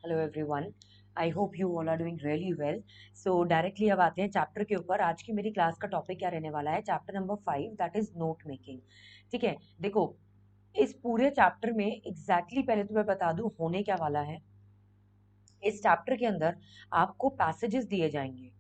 Hello everyone. I hope you all are doing really well. So directly अब आते हैं chapter के ऊपर। आज की मेरी क्लास का टॉपिक क्या रहने वाला है, chapter number 5, that is note making. ठीक है, देखो इस पूरे चैप्टर में पहले तो मैं बता दूं होने क्या वाला है। इस चैप्टर के अंदर आपको पैसेजेस दिए जाएंगे।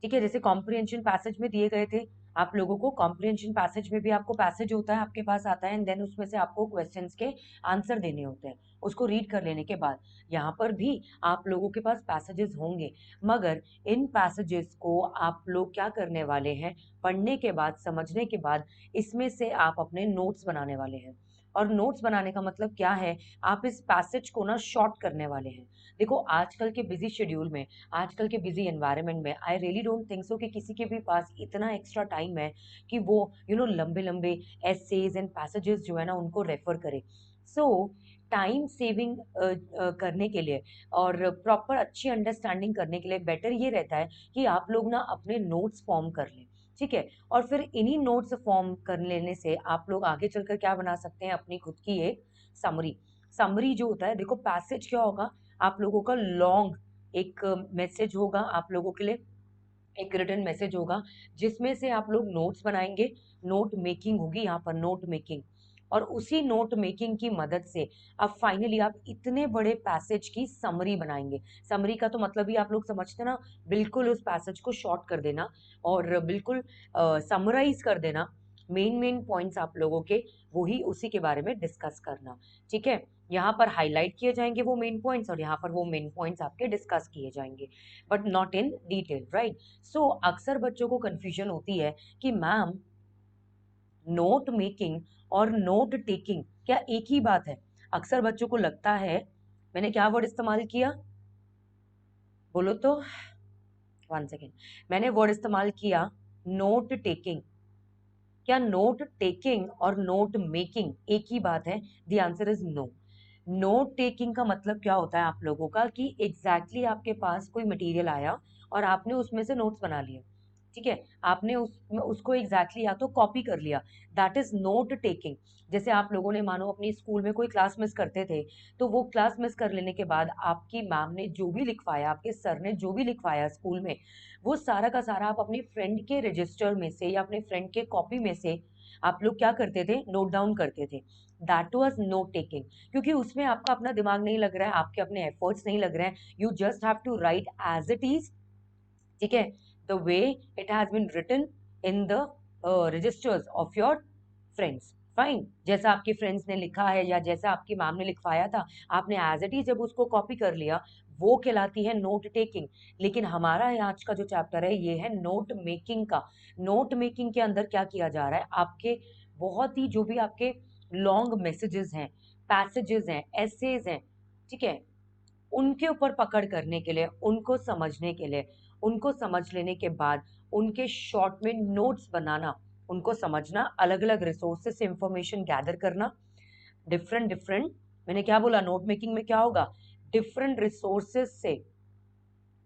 ठीक है, जैसे कॉम्प्रिहेंशन पैसेज में दिए गए थे आप लोगों को, कॉम्प्रिहेंशन पैसेज में भी आपको पैसेज होता है, आपके पास आता है एंड देन उसमें से आपको क्वेश्चंस के आंसर देने होते हैं। उसको रीड कर लेने के बाद यहाँ पर भी आप लोगों के पास पैसेजेस होंगे, मगर इन पैसेजेस को आप लोग क्या करने वाले हैं, पढ़ने के बाद समझने के बाद इसमें से आप अपने नोट्स बनाने वाले हैं। और नोट्स बनाने का मतलब क्या है, आप इस पैसेज को ना शॉर्ट करने वाले हैं। देखो आजकल के बिजी शेड्यूल में, आजकल के बिजी एनवायरनमेंट में I really don't think so कि किसी के भी पास इतना एक्स्ट्रा टाइम है कि वो लंबे लंबे एसेज एंड पैसेजेस जो है ना उनको रेफर करे। सो टाइम सेविंग करने के लिए और प्रॉपर अच्छी अंडरस्टैंडिंग करने के लिए बेटर ये रहता है कि आप लोग ना अपने नोट्स फॉर्म कर लें। ठीक है, और फिर इन्हीं नोट्स फॉर्म कर लेने से आप लोग आगे चलकर क्या बना सकते हैं, अपनी खुद की एक समरी। समरी जो होता है, देखो पैसेज क्या होगा, आप लोगों का लॉन्ग एक मैसेज होगा, आप लोगों के लिए एक रिटन मैसेज होगा जिसमें से आप लोग नोट्स बनाएंगे। नोट मेकिंग होगी यहाँ पर, नोट मेकिंग। और उसी नोट मेकिंग की मदद से अब फाइनली आप इतने बड़े पैसेज की समरी बनाएंगे। समरी का तो मतलब ही आप लोग समझते ना, बिल्कुल उस पैसेज को शॉर्ट कर देना और बिल्कुल समराइज कर देना। मेन मेन पॉइंट्स आप लोगों के वही उसी के बारे में डिस्कस करना। ठीक है, यहाँ पर हाईलाइट किए जाएंगे वो मेन पॉइंट्स और यहाँ पर वो मेन पॉइंट्स आपके डिस्कस किए जाएंगे, but not in detail, right. So अक्सर बच्चों को कंफ्यूजन होती है कि मैम नोट मेकिंग और नोट टेकिंग क्या एक ही बात है। अक्सर बच्चों को लगता है, मैंने क्या वर्ड इस्तेमाल किया, बोलो तो, 1 सेकेंड। मैंने वर्ड इस्तेमाल किया नोट टेकिंग। क्या नोट टेकिंग और नोट मेकिंग एक ही बात है? The answer is no. Note taking का मतलब क्या होता है आप लोगों का कि आपके पास कोई मटेरियल आया और आपने उसमें से नोट्स बना लिए। ठीक है, आपने उसको या तो कॉपी कर लिया, दैट इज नोट टेकिंग। जैसे आप लोगों ने मानो अपनी स्कूल में कोई क्लास मिस करते थे, तो वो क्लास मिस कर लेने के बाद आपकी मैम ने जो भी लिखवाया, आपके सर ने जो भी लिखवाया स्कूल में, वो सारा का सारा आप अपनी फ्रेंड के रजिस्टर में से या अपने फ्रेंड के कॉपी में से आप लोग क्या करते थे, नोट डाउन करते थे। दैट वाज नोट टेकिंग, क्योंकि उसमें आपका अपना दिमाग नहीं लग रहा है, आपके अपने एफर्ट्स नहीं लग रहे हैं, you just have to write as it is. ठीक है, the way it has been written in the registers of your friends. Fine, जैसा आपके फ्रेंड्स ने लिखा है या जैसा आपकी मैम ने लिखवाया था, आपने एज इट इज जब उसको कॉपी कर लिया, वो कहलाती है नोट टेकिंग। लेकिन हमारा आज का जो चैप्टर है ये है नोट मेकिंग का। नोट मेकिंग के अंदर क्या किया जा रहा है, आपके बहुत ही जो भी आपके लॉन्ग मैसेजेस हैं, पैसेजेस हैं, एसेज हैं, ठीक है, उनके ऊपर पकड़ करने के लिए, उनको समझने के लिए, उनको समझ लेने के बाद उनके शॉर्ट में नोट्स बनाना, उनको समझना, अलग अलग रिसोर्सेज से इंफॉर्मेशन गैदर करना, डिफरेंट डिफरेंट, मैंने क्या बोला, नोट मेकिंग में क्या होगा, डिफरेंट रिसोर्सेज से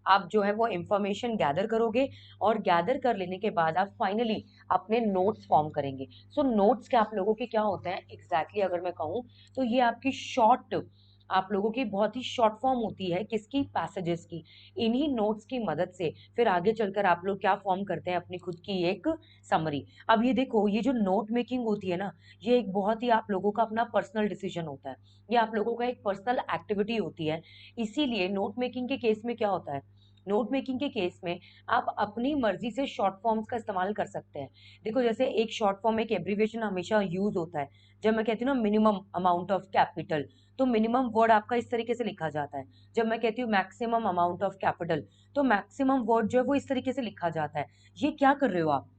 आप जो है वो इंफॉर्मेशन गैदर करोगे और गैदर कर लेने के बाद आप फाइनली अपने नोट्स फॉर्म करेंगे। सो नोट्स के आप लोगों के क्या होते हैं अगर मैं कहूँ तो ये आपकी शॉर्ट, आप लोगों की बहुत ही शॉर्ट फॉर्म होती है किसकी, पैसेजेस की। इन्हीं नोट्स की मदद से फिर आगे चलकर आप लोग क्या फॉर्म करते हैं, अपनी खुद की एक समरी। अब ये देखो, ये जो नोट मेकिंग होती है ना, ये एक बहुत ही आप लोगों का अपना पर्सनल डिसीजन होता है, ये आप लोगों का एक पर्सनल एक्टिविटी होती है। इसीलिए नोट मेकिंग के केस में क्या होता है, नोट मेकिंग के केस में आप अपनी मर्जी से शॉर्ट फॉर्म्स का इस्तेमाल कर सकते हैं। देखो जैसे एक शॉर्ट फॉर्म, एक एब्रीविएशन हमेशा यूज होता है। जब मैं कहती हूँ ना मिनिमम अमाउंट ऑफ कैपिटल, तो मिनिमम वर्ड आपका इस तरीके से लिखा जाता है। जब मैं कहती हूँ मैक्सिमम अमाउंट ऑफ कैपिटल, तो मैक्सिमम वर्ड जो है वो इस तरीके से लिखा जाता है। ये क्या कर रहे हो आप,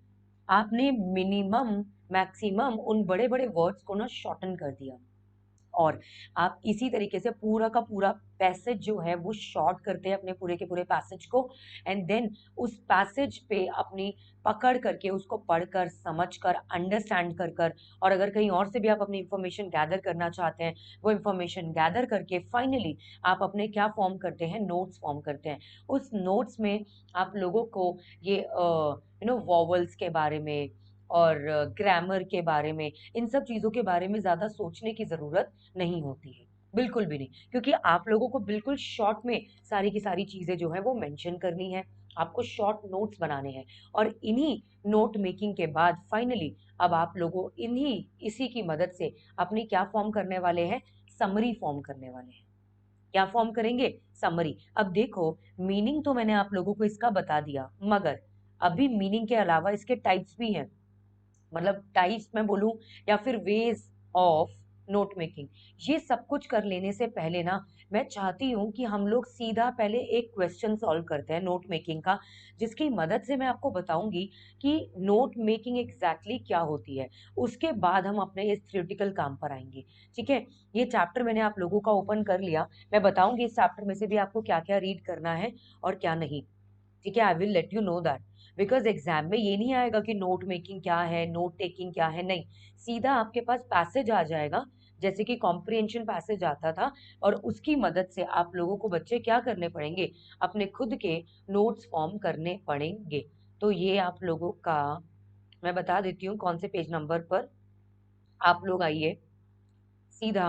आपने मिनिमम, मैक्सिमम, उन बड़े बड़े वर्ड्स को ना शॉर्टन कर दिया। और आप इसी तरीके से पूरा का पूरा पैसेज जो है वो शॉर्ट करते हैं, अपने पूरे के पूरे पैसेज को, एंड देन उस पैसेज पे अपनी पकड़ करके उसको पढ़कर, समझकर, अंडरस्टैंड कर कर, और अगर कहीं और से भी आप अपनी इंफॉर्मेशन गैदर करना चाहते हैं, वो इंफॉर्मेशन गैदर करके फाइनली आप अपने क्या फॉर्म करते हैं, नोट्स फॉर्म करते हैं। उस नोट्स में आप लोगों को ये वॉवल्स के बारे में और ग्रामर के बारे में, इन सब चीज़ों के बारे में ज़्यादा सोचने की ज़रूरत नहीं होती है। बिल्कुल भी नहीं, क्योंकि आप लोगों को बिल्कुल शॉर्ट में सारी की सारी चीजें जो है वो मेंशन करनी है। आपको शॉर्ट नोट्स बनाने हैं और इन्हीं नोट मेकिंग के बाद फाइनली अब आप लोगों इन्हीं इसी की मदद से अपनी क्या फॉर्म करने वाले हैं, समरी फॉर्म करने वाले हैं। क्या फॉर्म करेंगे, समरी। अब देखो, मीनिंग तो मैंने आप लोगों को इसका बता दिया, मगर अभी मीनिंग के अलावा इसके टाइप्स भी हैं। मतलब टाइप्स मैं बोलूं या फिर वेज ऑफ नोट मेकिंग, ये सब कुछ कर लेने से पहले ना मैं चाहती हूँ कि हम लोग सीधा पहले एक क्वेश्चन सॉल्व करते हैं नोट मेकिंग का, जिसकी मदद से मैं आपको बताऊंगी कि नोट मेकिंग एग्जैक्टली क्या होती है। उसके बाद हम अपने इस थ्योरेटिकल काम पर आएंगे। ठीक है, ये चैप्टर मैंने आप लोगों का ओपन कर लिया। मैं बताऊंगी इस चैप्टर में से भी आपको क्या क्या रीड करना है और क्या नहीं। ठीक है, I will let you know that. Because exam में ये नहीं आएगा कि नोट मेकिंग क्या है, नोट टेकिंग क्या है, नहीं। सीधा आपके पास पैसेज आ जाएगा, जैसे कि कॉम्प्रिहेंशन पैसेज आता था, और उसकी मदद से आप लोगों को बच्चे क्या करने पड़ेंगे, अपने खुद के नोट्स फॉर्म करने पड़ेंगे। तो ये आप लोगों का मैं बता देती हूँ कौन से पेज नंबर पर आप लोग आइए सीधा।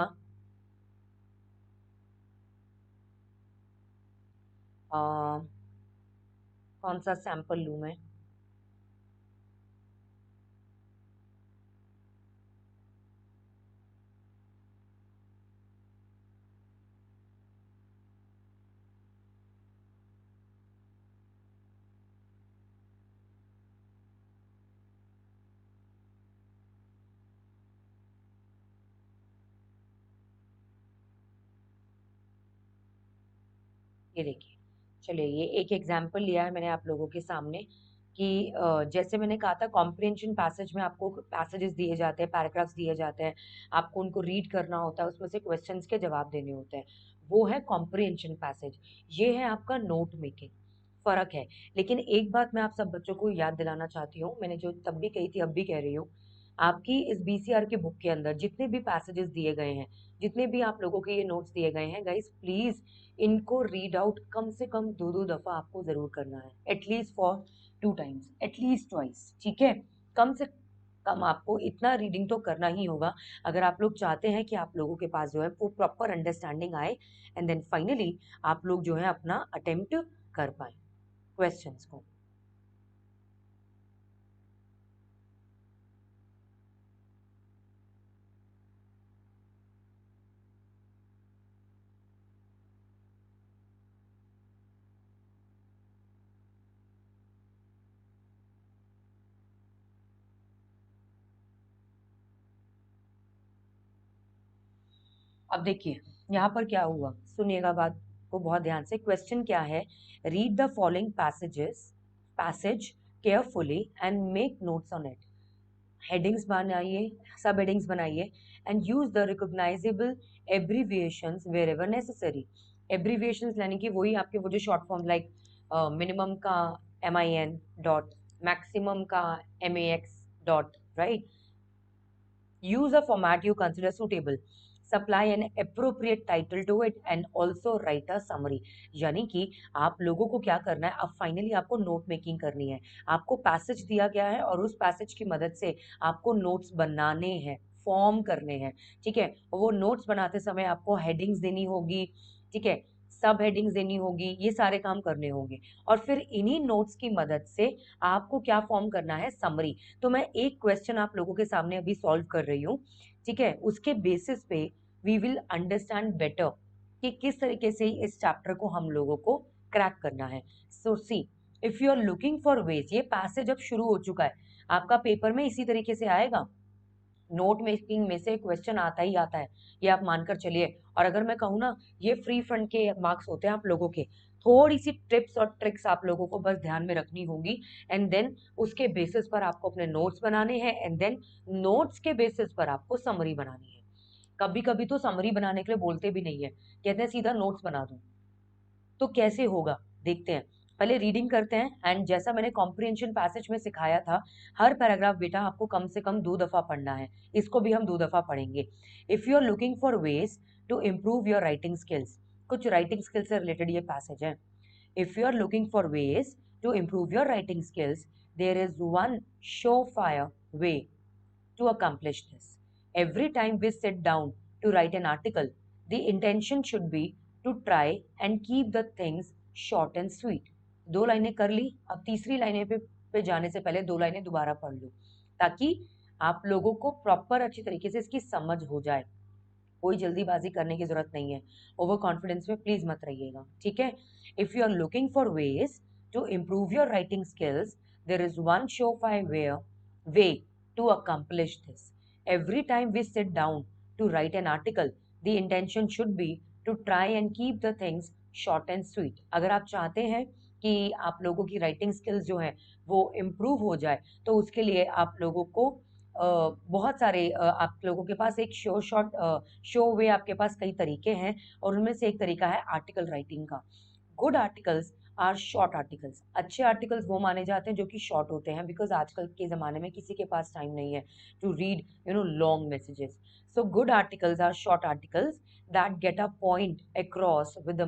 आ, कौन सा सैंपल लूँ मैं। ये देखिए, चलिए ये एक एग्जाम्पल लिया है मैंने आप लोगों के सामने कि जैसे मैंने कहा था कॉम्प्रिहेंशन पैसेज में आपको पैसेजेस दिए जाते हैं, पैराग्राफ्स दिए जाते हैं, आपको उनको रीड करना होता है, उसमें से क्वेश्चंस के जवाब देने होते हैं। वो है कॉम्प्रिहेंशन पैसेज, ये है आपका नोट मेकिंग। फर्क है। लेकिन एक बात मैं आप सब बच्चों को याद दिलाना चाहती हूँ, मैंने जो तब भी कही थी अब भी कह रही हूँ। आपकी इस बीसीआर के बुक के अंदर जितने भी पैसेजेस दिए गए हैं, जितने भी आप लोगों के ये नोट्स दिए गए हैं, गाइस प्लीज इनको रीड आउट कम से कम दो दो दफा आपको जरूर करना है, at least for 2 times, at least twice. ठीक है, कम से कम आपको इतना रीडिंग तो करना ही होगा, अगर आप लोग चाहते हैं कि आप लोगों के पास जो है वो प्रॉपर अंडरस्टैंडिंग आए, एंड देन फाइनली आप लोग जो है अपना अटेम्प्ट कर पाए क्वेश्चंस को। अब देखिए यहाँ पर क्या हुआ, सुनिएगा बात को बहुत ध्यान से। क्वेश्चन क्या है, read the following passage carefully and make notes on it. Headings बनाइए, सब हेडिंग्स बनाइए, and use the recognisable abbreviations wherever necessary. Abbreviations यानी कि वही आपके वो जो शॉर्ट फॉर्म, लाइक मिनिमम का MIN डॉट, मैक्सिमम का MAX dot, right. use a format you consider suitable, supply an appropriate title to it and also write a summary। यानी कि आप लोगों को क्या करना है, अब फाइनली आपको नोट मेकिंग करनी है। आपको पैसेज दिया गया है और उस पैसेज की मदद से आपको नोट्स बनाने हैं, फॉर्म करने हैं। ठीक है, वो नोट्स बनाते समय आपको हेडिंग्स देनी होगी, ठीक है, सब हेडिंग्स देनी होगी, ये सारे काम करने होंगे। और फिर इन्हीं नोट्स की मदद से आपको क्या फॉर्म करना है, समरी। तो मैं एक क्वेश्चन आप लोगों के सामने अभी सॉल्व कर रही हूँ। ठीक है, उसके बेसिस पे वी विल अंडरस्टैंड बेटर कि किस तरीके से इस चैप्टर को हम लोगों को क्रैक करना है। So see, if you are looking for ways, ये पैसेज अब शुरू हो चुका है, आपका पेपर में इसी तरीके से आएगा, नोट मेकिंग में से क्वेश्चन आता ही आता है, ये आप मानकर चलिए। और अगर मैं कहूँ ना, ये फ्री फंड के मार्क्स होते हैं आप लोगों के। थोड़ी सी टिप्स और ट्रिक्स आप लोगों को बस ध्यान में रखनी होगी, एंड देन उसके बेसिस पर आपको अपने नोट्स बनाने हैं, एंड देन नोट्स के बेसिस पर आपको समरी बनानी है। कभी कभी तो समरी बनाने के लिए बोलते भी नहीं है, कहते हैं सीधा नोट्स बना दो। तो कैसे होगा, देखते हैं। पहले रीडिंग करते हैं, एंड जैसा मैंने कॉम्प्रिहेंशन पैसेज में सिखाया था, हर पैराग्राफ बेटा आपको कम से कम 2 दफा पढ़ना है। इसको भी हम 2 दफा पढ़ेंगे। If you are looking for ways to improve your writing skills, कुछ राइटिंग स्किल्स से रिलेटेड ये पैसेज है। If you are looking for ways to improve your writing skills, there is one surefire way to accomplish this. Every time we sit down to write an article, The intention should be to try and keep the things short and sweet. 2 लाइनें कर ली, अब तीसरी लाइनें पे जाने से पहले 2 लाइनें दोबारा पढ़ लो ताकि आप लोगों को प्रॉपर अच्छी तरीके से इसकी समझ हो जाए। कोई जल्दीबाजी करने की जरूरत नहीं है, ओवर कॉन्फिडेंस में प्लीज मत रहिएगा, ठीक है। If you are looking for ways to improve your writing skills, there is one surefire way to accomplish this. Every time we sit down to write an article, the intention should be to try and keep the things short and sweet. अगर आप चाहते हैं कि आप लोगों की writing skills जो है वो इम्प्रूव हो जाए, तो उसके लिए आप लोगों को बहुत सारे आप लोगों के पास एक शो वे आपके पास कई तरीके हैं, और उनमें से एक तरीका है आर्टिकल राइटिंग का। Good articles are short articles. अच्छे आर्टिकल्स वो माने जाते हैं जो कि शॉर्ट होते हैं, बिकॉज आजकल के ज़माने में किसी के पास टाइम नहीं है to read long messages. So good articles are short articles that get a point across with the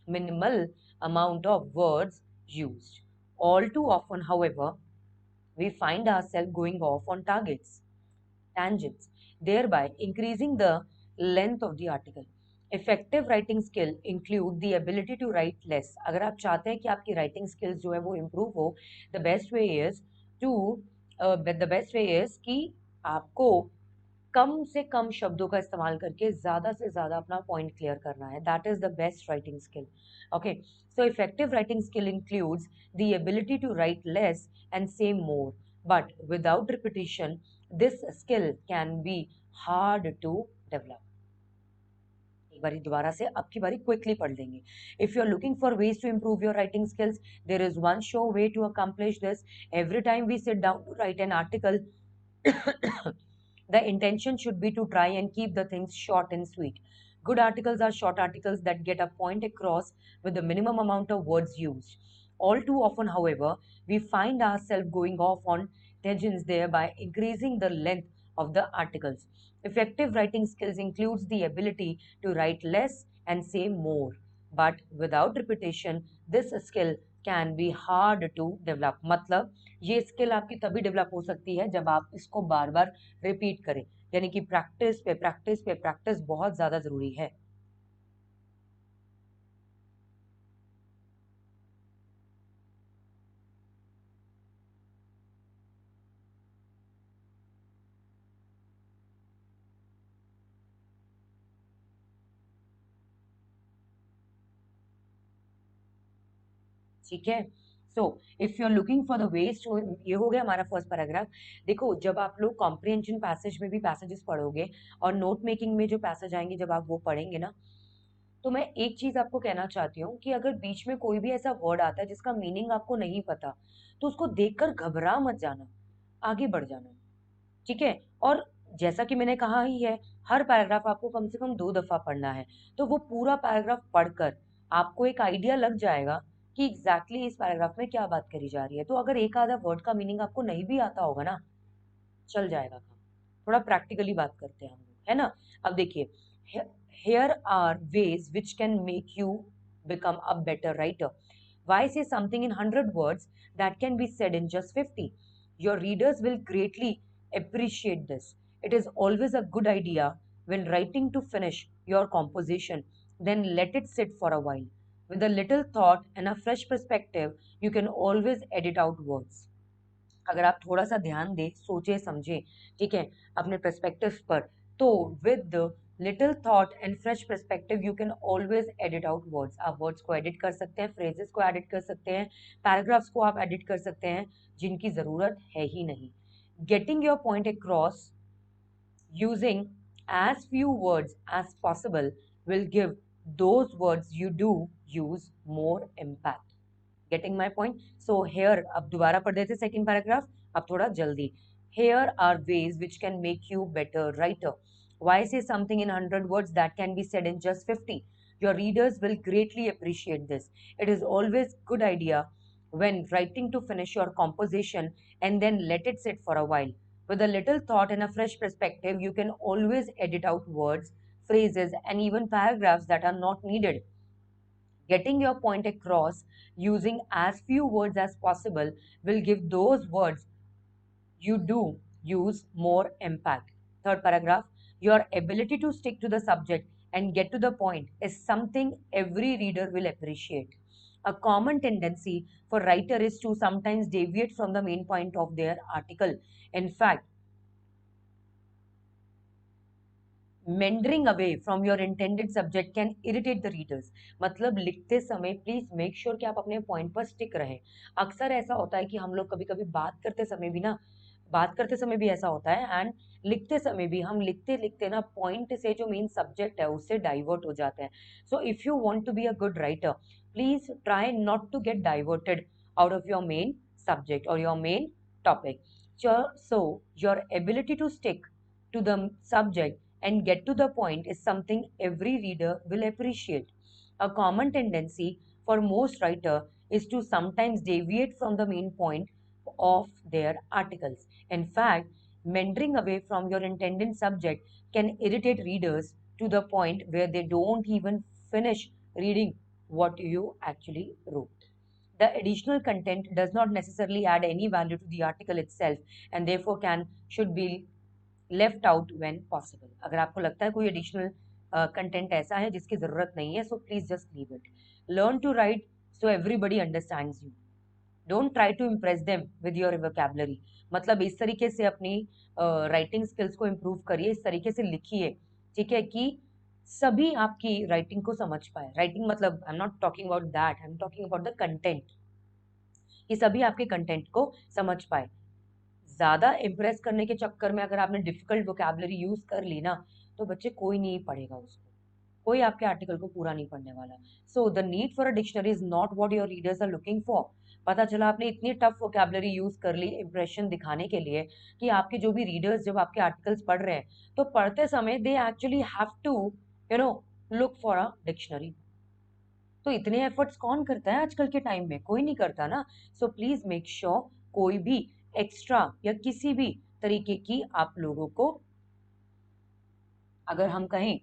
minimal amount of words used. All too often, however, we find ourselves going off on tangents, thereby increasing the length of the article. Effective writing skill include the ability to write less. अगर आप चाहते हैं कि आपकी writing skills जो है वो improve हो, the best way is to the best way is कि आपको कम से कम शब्दों का इस्तेमाल करके ज्यादा से ज्यादा अपना पॉइंट क्लियर करना है. That is the best writing skill. Okay, so effective writing skill includes the ability to write less and say more, but without repetition this skill can be hard to develop. एक बारी दोबारा से अब की बारी quickly पढ़ लेंगे. If you are looking for ways to improve your writing skills, there is one sure way to accomplish this. Every time we sit down to write an article, the intention should be to try and keep the things short and sweet. Good articles are short articles that get a point across with the minimum amount of words used. All too often, however, we find ourselves going off on tangents, thereby increasing the length of the articles. Effective writing skills includes the ability to write less and say more, but without repetition, this skill can be hard to develop. मतलब ये skill आपकी तभी develop हो सकती है जब आप इसको बार बार रिपीट करें, यानी कि प्रैक्टिस पे प्रैक्टिस पे प्रैक्टिस बहुत ज्यादा जरूरी है. ठीक है. So if you are looking for the ways to, ये हो गया हमारा फर्स्ट पैराग्राफ. देखो, जब आप लोग कॉम्प्रिहेंशन पैसेज में भी पैसेजेस पढ़ोगे और नोट मेकिंग में जो पैसेज आएंगे जब आप वो पढ़ेंगे ना, तो मैं एक चीज आपको कहना चाहती हूँ कि अगर बीच में कोई भी ऐसा वर्ड आता है जिसका मीनिंग आपको नहीं पता, तो उसको देखकर घबरा मत जाना, आगे बढ़ जाना. ठीक है. और जैसा कि मैंने कहा ही है, हर पैराग्राफ आपको कम से कम 2 दफा पढ़ना है, तो वो पूरा पैराग्राफ पढ़कर आपको एक आइडिया लग जाएगा कि एग्जैक्टली इस पैराग्राफ में क्या बात करी जा रही है. तो अगर एक आधा वर्ड का मीनिंग आपको नहीं भी आता होगा ना, चल जाएगा काम. थोड़ा प्रैक्टिकली बात करते हैं हम लोग, है ना. अब देखिए, here are ways which can make you become a better writer. Why say something in 100 words that can be said in just 50? Your readers will greatly appreciate this. It is always a good idea when writing to finish your composition, then let it sit for a while. With a little thought and a fresh perspective, you can always edit out words. अगर आप थोड़ा सा ध्यान दें, सोचे समझे, ठीक है, अपने पर्सपेक्टिव पर, तो with little thought and fresh perspective you can always edit out words. आप वर्ड्स को एडिट कर सकते हैं, फ्रेजेस को एडिट कर सकते हैं, पैराग्राफ्स को आप एडिट कर सकते हैं जिनकी जरूरत है ही नहीं. Getting your point across using as few words as possible will give those words you do use more impact. Getting my point? So here, अब दोबारा पढ़ देते सेकंड पैराग्राफ, अब थोड़ा जल्दी. Here are ways which can make you better writer. Why say something in 100 words that can be said in just 50? Your readers will greatly appreciate this. It is always good idea when writing to finish your composition and then let it sit for a while. With a little thought and a fresh perspective, you can always edit out words, phrases, and even paragraphs that are not needed. Getting your point across using as few words as possible will give those words you do use more impact. Third paragraph. Your ability to stick to the subject and get to the point is something every reader will appreciate. A common tendency for writer is to sometimes deviate from the main point of their article. In fact, meandering away from your intended subject can irritate the readers. मतलब लिखते समय please make sure कि आप अपने point पर stick रहें। अक्सर ऐसा होता है कि हम लोग कभी कभी बात करते समय भी ऐसा होता है, एंड लिखते समय भी हम लिखते लिखते ना पॉइंट से जो मेन सब्जेक्ट है उससे डाइवर्ट हो जाते हैं। So if you want to be a good writer, please try not to get diverted out of your main subject और your main topic. So your ability to stick to the subject and get to the point is something every reader will appreciate. A common tendency for most writers is to sometimes deviate from the main point of their articles. In fact, meandering away from your intended subject can irritate readers to the point where they don't even finish reading what you actually wrote. The additional content does not necessarily add any value to the article itself and therefore should be left out when possible. अगर आपको लगता है कोई additional content ऐसा है जिसकी जरूरत नहीं है, so please just leave it. Learn to write so everybody understands you. Don't try to impress them with your vocabulary. मतलब इस तरीके से अपनी राइटिंग स्किल्स को इम्प्रूव करिए, इस तरीके से लिखिए, ठीक है, कि सभी आपकी राइटिंग को समझ पाए। राइटिंग मतलब I am not talking about that, I am talking about the content, कि सभी आपके कंटेंट को समझ पाए। ज्यादा इम्प्रेस करने के चक्कर में अगर आपने डिफिकल्ट वोकैबुलरी यूज कर ली ना, तो बच्चे कोई नहीं पढ़ेगा उसको, कोई आपके आर्टिकल को पूरा नहीं पढ़ने वाला। So the need for a dictionary is not what your readers are looking for. पता चला आपने इतनी टफ वोकैबुलरी यूज कर ली इंप्रेशन दिखाने के लिए कि आपके जो भी रीडर्स जब आपके आर्टिकल्स पढ़ रहे हैं, तो पढ़ते समय they actually have to look for a dictionary. तो इतने एफर्ट्स कौन करता है आजकल के टाइम में? कोई नहीं करता ना। सो प्लीज मेक श्योर कोई भी एक्स्ट्रा या किसी भी तरीके की आप लोगों को, अगर हम कहें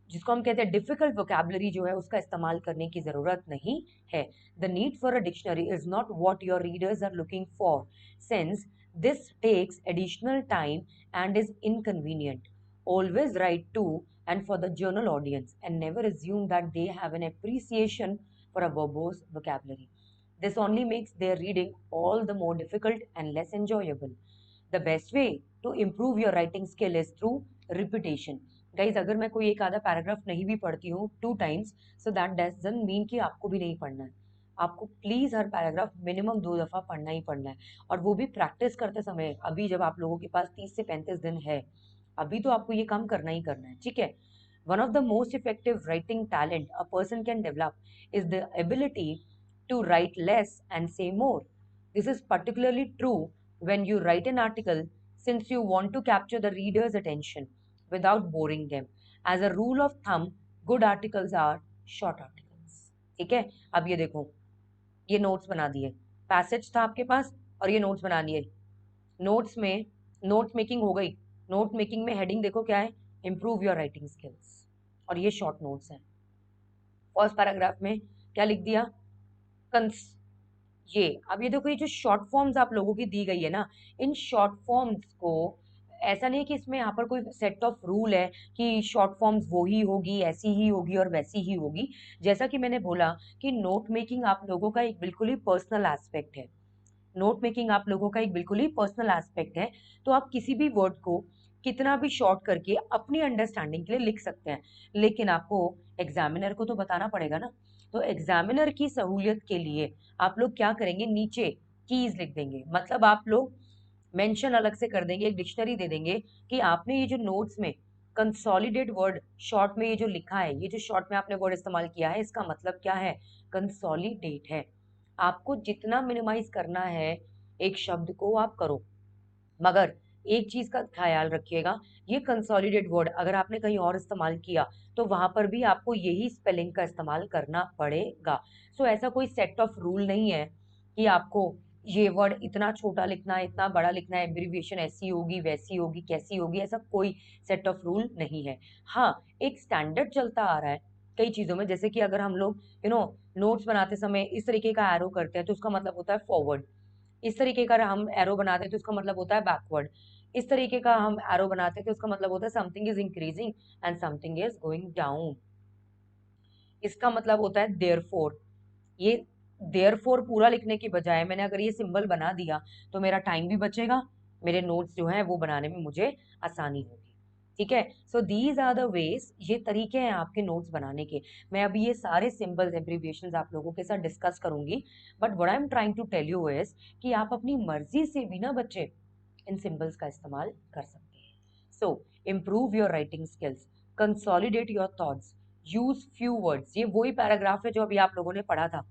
जिसको हम कहते हैं डिफिकल्ट वोकैबुलरी जो है, उसका इस्तेमाल करने की जरूरत नहीं है। The need for a dictionary is not what your readers are looking for, since this takes additional time and is inconvenient. Always write to and for the journal audience and never assume that they have an appreciation for a verbose vocabulary. This only makes their reading all the more difficult and less enjoyable. The best way to improve your writing skill is through repetition. Guys, अगर मैं कोई एक आधा paragraph नहीं भी पढ़ती हूँ 2 times, so that doesn't mean कि आपको भी नहीं पढ़ना है। आपको प्लीज हर पैराग्राफ मिनिमम 2 दफा पढ़ना ही पढ़ना है, और वो भी प्रैक्टिस करते समय। अभी जब आप लोगों के पास 30 से 35 दिन है, अभी तो आपको ये काम करना ही करना है, ठीक है। One of the most effective writing talent a person can develop is the ability to write less and say more. This is particularly true when you write an article, since you want to capture the reader's attention without boring them. As a rule of thumb, good articles are short articles. ठीक है, अब ये देखो, ये notes बना दिए, passage था आपके पास और ये नोट्स बना दिए। नोट्स में नोट मेकिंग हो गई। नोट मेकिंग में हेडिंग देखो क्या है, इंप्रूव योर राइटिंग स्किल्स, और ये शॉर्ट नोट्स हैं। फर्स्ट पैराग्राफ में क्या लिख दिया, ये अब ये देखो, ये जो शॉर्ट फॉर्म्स आप लोगों की दी गई है ना, इन शॉर्ट फॉर्म्स को ऐसा नहीं कि इसमें यहाँ पर कोई सेट ऑफ रूल है कि शॉर्ट फॉर्म्स वो ही होगी, ऐसी ही होगी और वैसी ही होगी। जैसा कि मैंने बोला कि नोट मेकिंग आप लोगों का एक बिल्कुल ही पर्सनल एस्पेक्ट है। नोट मेकिंग आप लोगों का एक बिल्कुल ही पर्सनल एस्पेक्ट है। तो आप किसी भी वर्ड को कितना भी शॉर्ट करके अपनी अंडरस्टैंडिंग के लिए लिख सकते हैं, लेकिन आपको एग्जामिनर को तो बताना पड़ेगा ना। तो एग्जामिनर की सहूलियत के लिए आप लोग क्या करेंगे, नीचे कीज लिख देंगे। मतलब आप लोग मेंशन अलग से कर देंगे, एक डिक्शनरी दे देंगे कि आपने ये जो नोट्स में कंसोलिडेट वर्ड शॉर्ट में ये जो लिखा है, ये जो शॉर्ट में आपने वर्ड इस्तेमाल किया है, इसका मतलब क्या है, कंसोलिडेट है। आपको जितना मिनिमाइज करना है एक शब्द को आप करो, मगर एक चीज का ख्याल रखिएगा, ये कंसोलिडेट वर्ड अगर आपने कहीं और इस्तेमाल किया तो वहां पर भी आपको यही स्पेलिंग का इस्तेमाल करना पड़ेगा। सो ऐसा कोई सेट ऑफ रूल नहीं है कि आपको ये वर्ड इतना छोटा लिखना है, इतना बड़ा लिखना है, एब्रिविएशन ऐसी होगी, वैसी होगी, कैसी होगी, ऐसा कोई सेट ऑफ रूल नहीं है। हाँ, एक स्टैंडर्ड चलता आ रहा है कई चीजों में, जैसे कि अगर हम लोग नोट्स बनाते समय इस तरीके का एरो करते हैं तो उसका मतलब होता है फॉरवर्ड, इस तरीके का हम एरो बनाते हैं तो उसका मतलब होता है बैकवर्ड। इस तरीके का हम एरो बनाते हैं तो उसका मतलब होता है something is increasing and something is going down. इसका मतलब होता है देयरफॉर। ये देयरफॉर पूरा लिखने की बजाय मैंने अगर ये सिंबल बना दिया तो मेरा टाइम भी बचेगा, मेरे नोट्स जो है वो बनाने में मुझे आसानी होगी। ठीक है, so these are the ways, ये तरीके हैं आपके नोट्स बनाने के। मैं अभी ये सारे सिंबल्स एब्रिविएशंस आप लोगों के साथ डिस्कस करूंगी, but what I am trying to tell you is कि आप अपनी मर्जी से भी ना बच्चे इन सिंबल्स का इस्तेमाल कर सकते हैं। So improve your writing skills, consolidate your thoughts, use few words. ये वही पैराग्राफ है जो अभी आप लोगों ने पढ़ा था,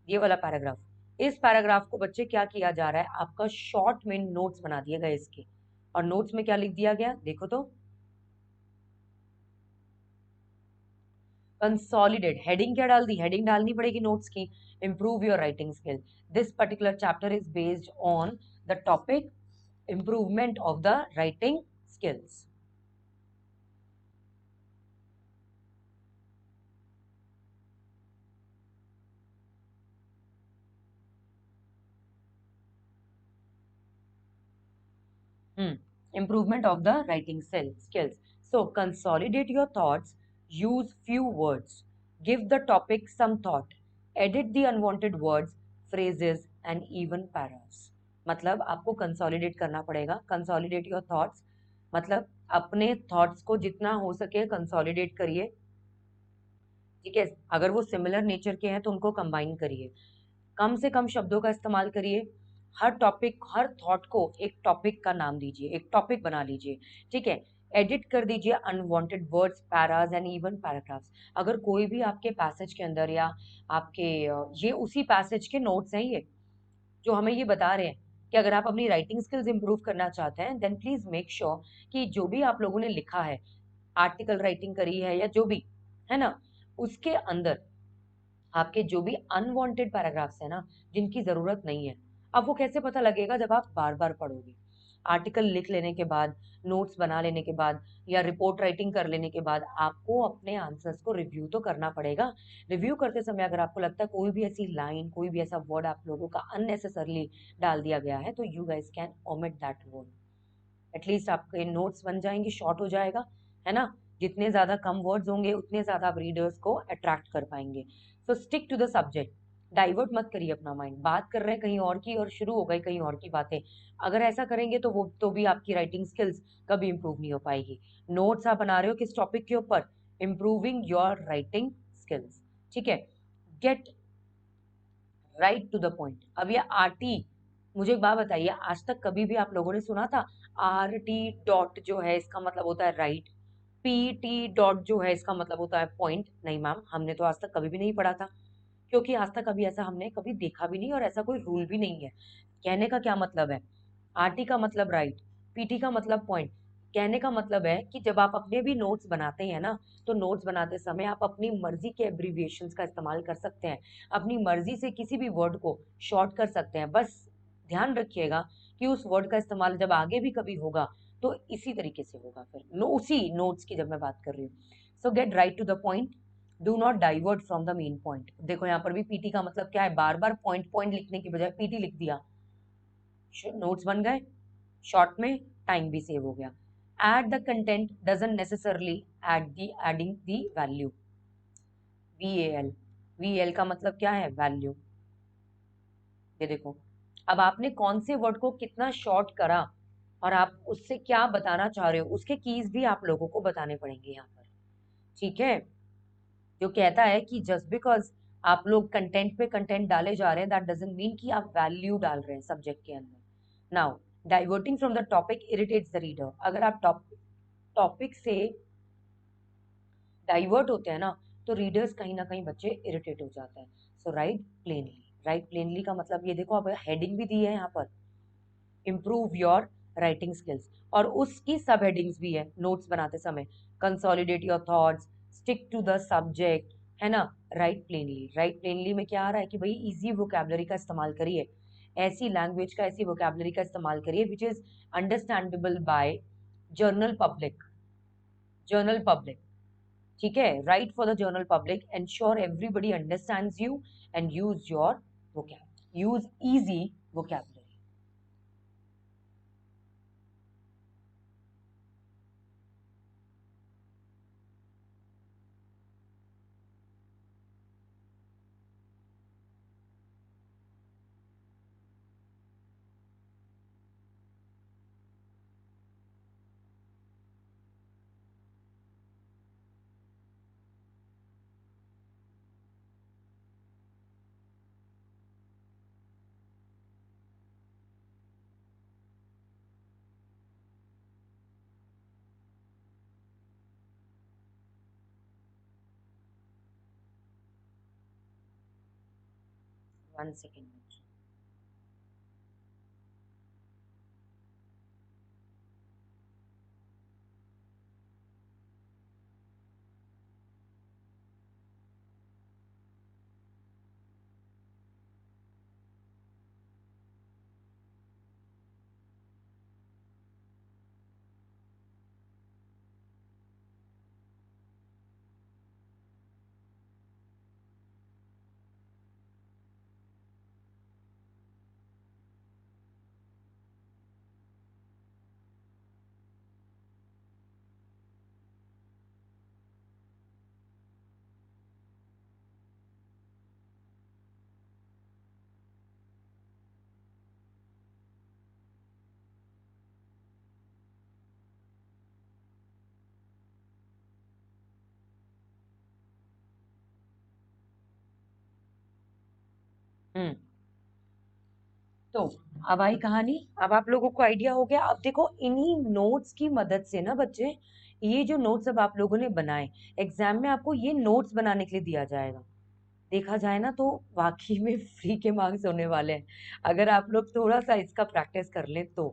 ये वाला पैराग्राफ। इस पैराग्राफ को बच्चे क्या किया जा रहा है, आपका शॉर्ट में नोट्स बना दिए गए इसके। और नोट्स में क्या लिख दिया गया देखो तो, कंसोलिडेट। हेडिंग क्या डाल दी, हेडिंग डालनी पड़ेगी नोट्स की। Improve your writing skill, this particular chapter is based on the topic improvement of the writing skills. Improvement of the writing skills. So consolidate your thoughts, use few words, give the topic some thought, edit the unwanted words, phrases and even paras. मतलब आपको consolidate करना पड़ेगा। Consolidate your thoughts मतलब अपने thoughts को जितना हो सके कंसोलिडेट करिए। ठीक है, अगर वो सिमिलर नेचर के हैं तो उनको कंबाइन करिए, कम से कम शब्दों का इस्तेमाल करिए। हर टॉपिक, हर थॉट को एक टॉपिक का नाम दीजिए, एक टॉपिक बना लीजिए। ठीक है, एडिट कर दीजिए unwanted words, paras and even paragraphs. अगर कोई भी आपके पैसेज के अंदर या आपके ये उसी पैसेज के नोट्स हैं ये जो हमें ये बता रहे हैं कि अगर आप अपनी राइटिंग स्किल्स इंप्रूव करना चाहते हैं देन प्लीज मेक श्योर कि जो भी आप लोगों ने लिखा है, आर्टिकल राइटिंग करी है या जो भी है ना, उसके अंदर आपके जो भी अनवांटेड पैराग्राफ्स है ना, जिनकी जरूरत नहीं है, अब वो कैसे पता लगेगा जब आप बार बार पढ़ोगे। आर्टिकल लिख लेने के बाद, नोट्स बना लेने के बाद या रिपोर्ट राइटिंग कर लेने के बाद आपको अपने आंसर्स को रिव्यू तो करना पड़ेगा। रिव्यू करते समय अगर आपको लगता है कोई भी ऐसी लाइन, कोई भी ऐसा वर्ड आप लोगों का अननेसेसरली डाल दिया गया है तो you guys can omit that word. At least आपके नोट्स बन जाएंगे, शॉर्ट हो जाएगा, है ना। जितने ज्यादा कम वर्ड्स होंगे उतने ज्यादा आप रीडर्स को अट्रैक्ट कर पाएंगे। So stick to the subject, divert मत करिए अपना माइंड। बात कर रहे हैं कहीं और की और शुरू हो गई कहीं और की बातें, अगर ऐसा करेंगे तो वो तो भी आपकी राइटिंग स्किल्स कभी इंप्रूव नहीं हो पाएगी। नोट्स आप बना रहे हो किस टॉपिक के ऊपर, इंप्रूविंग योर राइटिंग स्किल्स। ठीक है, get right to the point. अब ये आरटी, मुझे एक बात बताइए, आज तक कभी भी आप लोगों ने सुना था आर टी डॉट जो है इसका मतलब होता है राइट, पी टी डॉट जो है इसका मतलब होता है पॉइंट? नहीं मैम, हमने तो आज तक कभी भी नहीं पढ़ा था, क्योंकि आज तक कभी ऐसा हमने कभी देखा भी नहीं और ऐसा कोई रूल भी नहीं है। कहने का क्या मतलब है, आरटी का मतलब राइट, पीटी का मतलब पॉइंट। कहने का मतलब है कि जब आप अपने भी नोट्स बनाते हैं ना, तो नोट्स बनाते समय आप अपनी मर्जी के एब्रिविएशंस का इस्तेमाल कर सकते हैं, अपनी मर्जी से किसी भी वर्ड को शॉर्ट कर सकते हैं। बस ध्यान रखिएगा कि उस वर्ड का इस्तेमाल जब आगे भी कभी होगा तो इसी तरीके से होगा, फिर उसी नोट्स की जब मैं बात कर रही हूँ। So get right to the point, do not divert from the main point. देखो यहाँ पर भी पीटी का मतलब क्या है, बार बार पॉइंट पॉइंट लिखने की बजाय पीटी लिख दिया, नोट्स बन गए, शॉर्ट में टाइम भी सेव हो गया। Add the content doesn't necessarily add the adding the value. VL, VL का मतलब क्या है, वैल्यू। ये देखो, अब आपने कौन से वर्ड को कितना शॉर्ट करा और आप उससे क्या बताना चाह रहे हो, उसके कीज भी आप लोगों को बताने पड़ेंगे यहाँ पर। ठीक है, जो कहता है कि जस्ट बिकॉज आप लोग कंटेंट पे कंटेंट डाले जा रहे हैं दैट डजंट मीन कि आप वैल्यू डाल रहे हैं सब्जेक्ट के अंदर। Now diverting from the topic irritates the reader. अगर आप टॉपिक से डाइवर्ट होते हैं ना तो रीडर्स कहीं ना कहीं बच्चे इरिटेट हो जाते हैं। सो राइट प्लेनली, राइट प्लेनली का मतलब ये देखो, अब हेडिंग भी दी है यहाँ पर, इम्प्रूव योर राइटिंग स्किल्स, और उसकी सब हेडिंग्स भी है नोट्स बनाते समय। Consolidate your thoughts, stick to the subject, है ना। राइट प्लेनली, राइट प्लेनली में क्या आ रहा है कि भाई इजी वोकेबलरी का इस्तेमाल करिए, ऐसी लैंग्वेज का, ऐसी वोकेबलरी का इस्तेमाल करिए which is understandable by general public, general public. ठीक है, write for the general public, ensure everybody understands you and use your vocab, use easy vocabulary. 1 second. Hmm. तो अब आई कहानी। अब आप लोगों को आइडिया हो गया। अब देखो इन्हीं नोट्स की मदद से ना बच्चे, ये जो नोट्स अब आप लोगों ने बनाए, एग्जाम में आपको ये नोट्स बनाने के लिए दिया जाएगा। देखा जाए ना तो वाकई में फ्री के मार्क्स होने वाले हैं अगर आप लोग थोड़ा सा इसका प्रैक्टिस कर लें तो।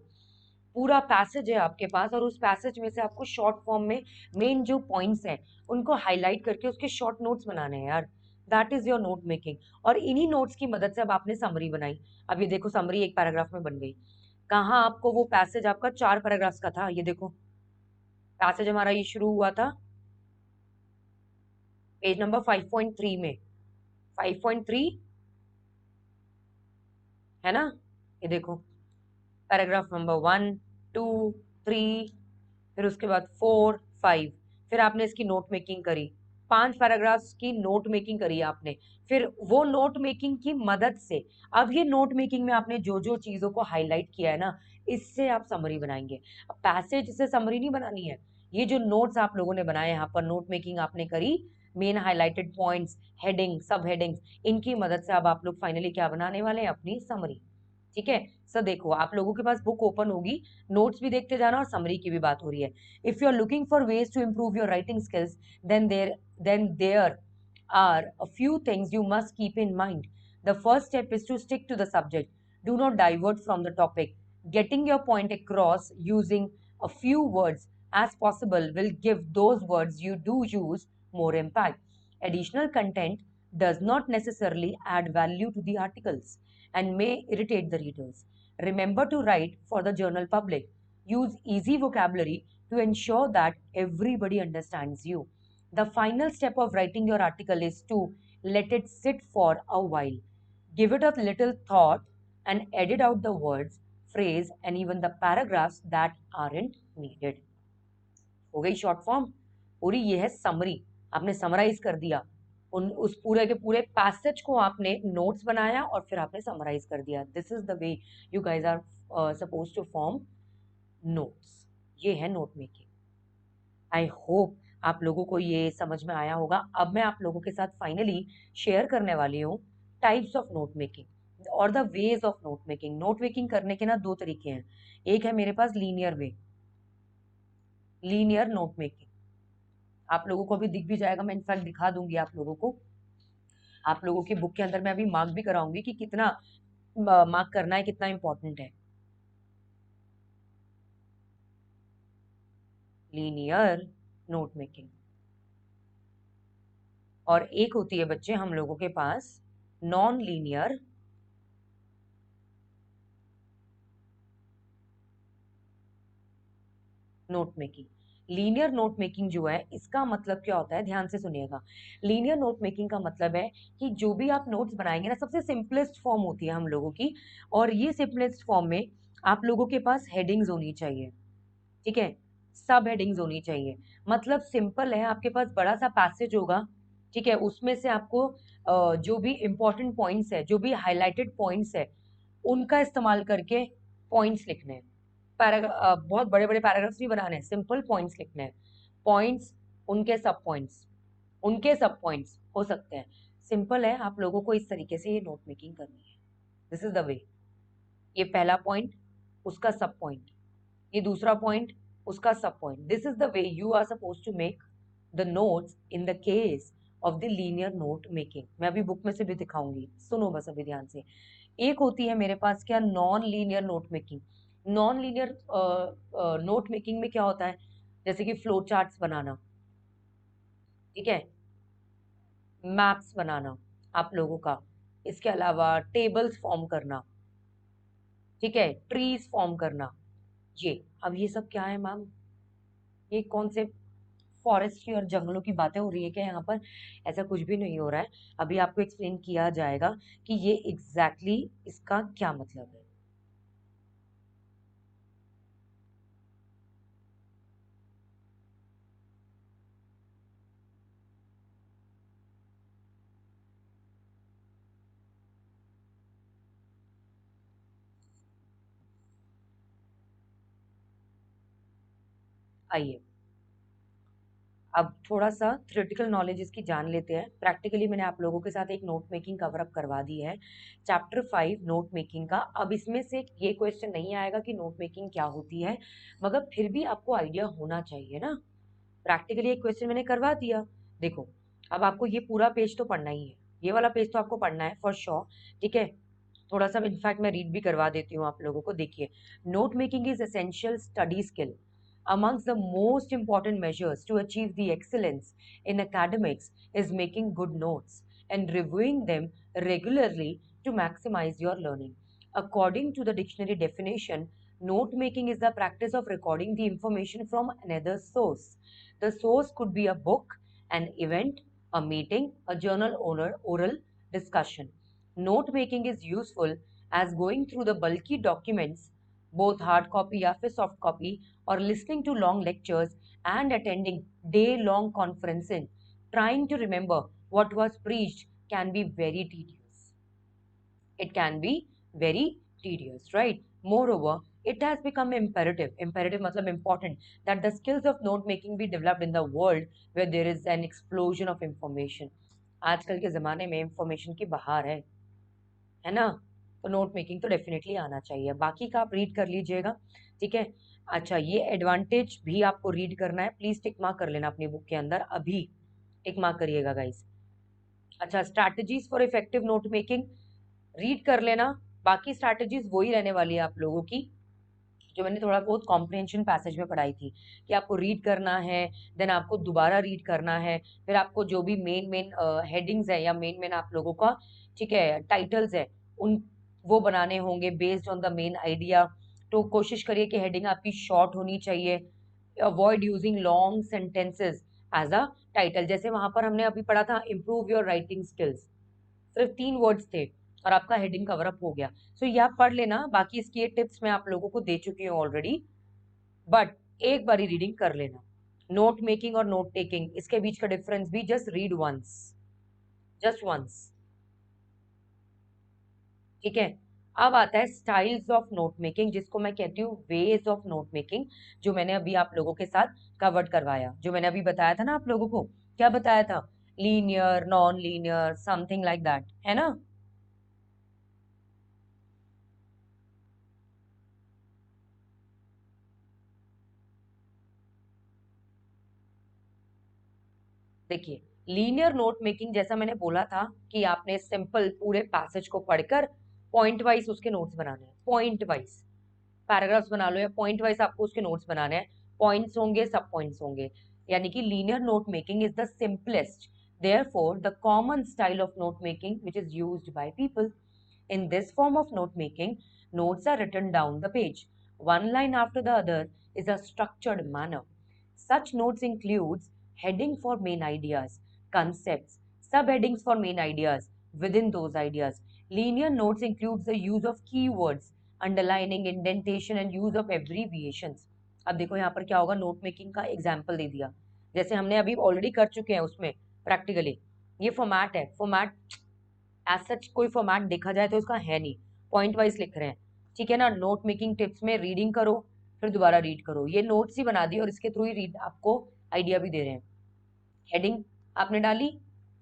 पूरा पैसेज है आपके पास और उस पैसेज में से आपको शॉर्ट फॉर्म में मेन जो पॉइंट्स हैं उनको हाईलाइट करके उसके शॉर्ट नोट्स बनाने हैं यार। That is your note making. और इन्हीं नोट्स की मदद से अब आपने समरी बनाई। अब ये देखो समरी एक पैराग्राफ में बन गई। कहाँ आपको वो पैसेज आपका 4 पैराग्राफ्स का था, ये देखो पैसेज हमारा ये शुरू हुआ था पेज नंबर 5.3 में। 5.3 है ना, ये देखो पैराग्राफ नंबर 1, 2, 3, फिर उसके बाद 4, 5। फिर आपने इसकी नोट मेकिंग करी, 5 पैराग्राफ्स की नोट मेकिंग करी आपने। फिर वो नोट मेकिंग की मदद से अब ये नोट मेकिंग में आपने जो जो चीजों को हाईलाइट किया है ना, इससे आप समरी बनाएंगे। अब पैसेज से समरी नहीं बनानी है। ये जो नोट्स आप लोगों ने बनाए, यहाँ पर नोट मेकिंग आपने करी, मेन हाईलाइटेड पॉइंट्स, हेडिंग, सब हेडिंग्स, इनकी मदद से अब आप लोग फाइनली क्या बनाने वाले हैं, अपनी समरी। ठीक है। सर देखो आप लोगों के पास बुक ओपन होगी, नोट्स भी देखते जाना और समरी की भी बात हो रही है। If you are looking for ways to improve your writing skills, then there are a few things you must keep in mind. The first step is to stick to the subject. Do not divert from the topic. Getting your point across using a few words as possible will give those words you do use more impact. Additional content does not necessarily add value to the articles and may irritate the readers. Remember to write for the journal public. Use easy vocabulary to ensure that everybody understands you. The final step of writing your article is to let it sit for a while. Give it a little thought and edit out the words, phrase, and even the paragraphs that aren't needed. हो गई short form पूरी, ये है summary. आपने summarise कर दिया उस पूरे के पूरे पैसेज को, आपने नोट्स बनाया और फिर आपने समराइज कर दिया। This is the way you guys are suppose to form notes. ये है नोट मेकिंग। आई होप आप लोगों को ये समझ में आया होगा। अब मैं आप लोगों के साथ फाइनली शेयर करने वाली हूँ टाइप्स ऑफ नोट मेकिंग और the ways of note making. Note making करने के ना दो तरीके हैं। एक है मेरे पास linear way, linear note making. आप लोगों को अभी दिख भी जाएगा, मैं इनफैक्ट दिखा दूंगी आप लोगों को। आप लोगों की बुक के अंदर मैं अभी मार्क भी कराऊंगी कि कितना मार्क करना है, कितना इंपॉर्टेंट है। Linear note making. और एक होती है बच्चे हम लोगों के पास non linear note making. Linear note making जो है इसका मतलब क्या होता है, ध्यान से सुनिएगा। लीनियर नोट मेकिंग का मतलब है कि जो भी आप नोट्स बनाएंगे ना, सबसे सिंपलेस्ट फॉर्म होती है हम लोगों की, और ये सिंपलेस्ट फॉर्म में आप लोगों के पास हेडिंग्स होनी चाहिए। ठीक है, सब हेडिंग्स होनी चाहिए। मतलब सिंपल है, आपके पास बड़ा सा पैसेज होगा, ठीक है, उसमें से आपको जो भी इंपॉर्टेंट पॉइंट्स है, जो भी हाईलाइटेड पॉइंट्स है, उनका इस्तेमाल करके पॉइंट्स लिखने हैं। बहुत बड़े बड़े पैराग्राफ्स नहीं बनाने हैं, सिंपल पॉइंट्स लिखने हैं। पॉइंट्स, उनके सब पॉइंट्स, उनके सब पॉइंट्स हो सकते हैं। सिंपल है, आप लोगों को इस तरीके से ये नोट मेकिंग करनी है। दिस इज द वे। ये पहला पॉइंट, उसका सब पॉइंट, ये दूसरा पॉइंट, उसका सब point. This is the way you are suppose to make the notes in the case of the linear note making. मैं अभी बुक में से भी दिखाऊंगी, सुनो बस अभी ध्यान से। एक होती है मेरे पास क्या, non linear note making. Non linear note making में क्या होता है, जैसे कि फ्लो चार्ट्स बनाना, ठीक है, मैप्स बनाना आप लोगों का, इसके अलावा टेबल्स फॉर्म करना, ठीक है, ट्रीज फॉर्म करना। ये अब ये सब क्या है मैम, ये कौन से फॉरेस्ट्री और जंगलों की बातें हो रही है क्या यहाँ पर? ऐसा कुछ भी नहीं हो रहा है, अभी आपको एक्सप्लेन किया जाएगा कि ये एग्जैक्टली इसका क्या मतलब है। आइए, अब थोड़ा सा थ्योरेटिकल नॉलेज इसकी जान लेते हैं। प्रैक्टिकली मैंने आप लोगों के साथ एक नोट मेकिंग कवर अप करवा दी है, चैप्टर 5 नोट मेकिंग का। अब इसमें से ये क्वेश्चन नहीं आएगा कि नोट मेकिंग क्या होती है, मगर फिर भी आपको आइडिया होना चाहिए ना। प्रैक्टिकली एक क्वेश्चन मैंने करवा दिया। देखो, अब आपको ये पूरा पेज तो पढ़ना ही है, ये वाला पेज तो आपको पढ़ना है फॉर श्योर, ठीक है। थोड़ा सा इनफैक्ट मैं रीड भी करवा देती हूँ आप लोगों को। देखिए, note making is essential study skill. Amongst the most important measures to achieve the excellence in academics is making good notes and reviewing them regularly to maximize your learning. According to the dictionary definition, note making is the practice of recording the information from another source. The source could be a book, an event, a meeting, a journal owner, oral discussion. Note making is useful as going through the bulky documents, both hard copy या फिर soft copy, or listening to long lectures and attending day-long conferences, trying to remember what was preached can be very tedious. It can be very tedious, right? Moreover, it has become imperative matlab important, that the skills of note making be developed in the world where there is an explosion of information. आजकल के ज़माने में information की बहार है ना? तो note making तो डेफिनेटली आना चाहिए। बाकी का आप रीड कर लीजिएगा, ठीक है। अच्छा, ये एडवांटेज भी आपको रीड करना है, प्लीज टिक मार्क कर लेना अपनी बुक के अंदर, अभी टिक मार्क करिएगा गाइस। अच्छा, strategies for effective note making read कर लेना। बाकी स्ट्रैटेजीज वही रहने वाली है आप लोगों की जो मैंने थोड़ा बहुत कॉम्प्रिहेंशन पैसेज में पढ़ाई थी, कि आपको रीड करना है, देन आपको दोबारा रीड करना है, फिर आपको जो भी मेन मेन हेडिंग्स है या मेन मेन आप लोगों का, ठीक है, टाइटल्स है, उन वो बनाने होंगे based on the main idea. तो कोशिश करिए कि हेडिंग आपकी शॉर्ट होनी चाहिए। Avoid using long sentences as a title. जैसे वहां पर हमने अभी पढ़ा था इम्प्रूव योर राइटिंग स्किल्स, सिर्फ 3 वर्ड्स थे और आपका हेडिंग कवर अप हो गया। सो ये आप पढ़ लेना, बाकी इसकी ये टिप्स मैं आप लोगों को दे चुकी हूँ ऑलरेडी, बट एक बारी रीडिंग कर लेना। नोट मेकिंग और नोट टेकिंग, इसके बीच का डिफरेंस भी just read once, just once, ठीक है। अब आता है स्टाइल्स ऑफ नोट मेकिंग, जिसको मैं कहती हूँ वेज ऑफ नोट मेकिंग, जो मैंने अभी आप लोगों के साथ कवर्ड करवाया, जो मैंने अभी बताया था ना आप लोगों को। क्या बताया था? Linear, non linear, something like that, है ना। देखिए, लीनियर नोट मेकिंग जैसा मैंने बोला था कि आपने सिंपल पूरे पैसेज को पढ़कर पॉइंट वाइज उसके नोट्स बनाने हैं, पॉइंट वाइज पैराग्राफ्स बना लो या पॉइंट वाइज आपको उसके नोट्स बनाने हैं। पॉइंट्स होंगे, सब पॉइंट्स होंगे, यानी कि linear note making is the simplest, therefore the common style of note making which is used by people. In this form of note making, notes are written down the page, one line after the other, is a structured manner. Such notes includes heading for main ideas, concepts, subheadings for main ideas, within those ideas. Linear notes includes the use of keywords, underlining, indentation and use of abbreviations. अब देखो यहाँ पर क्या होगा, note making का example दे दिया, जैसे हमने अभी ऑलरेडी कर चुके हैं उसमें प्रैक्टिकली। ये फॉर्मेट है, फॉर्मेट एज सच कोई फॉर्मेट देखा जाए तो उसका है नहीं, पॉइंट वाइज लिख रहे हैं, ठीक है ना। नोट मेकिंग टिप्स में रीडिंग करो, फिर दोबारा रीड करो, ये नोट्स ही बना दी और इसके थ्रू ही रीड आपको आइडिया भी दे रहे हैं। हेडिंग आपने डाली,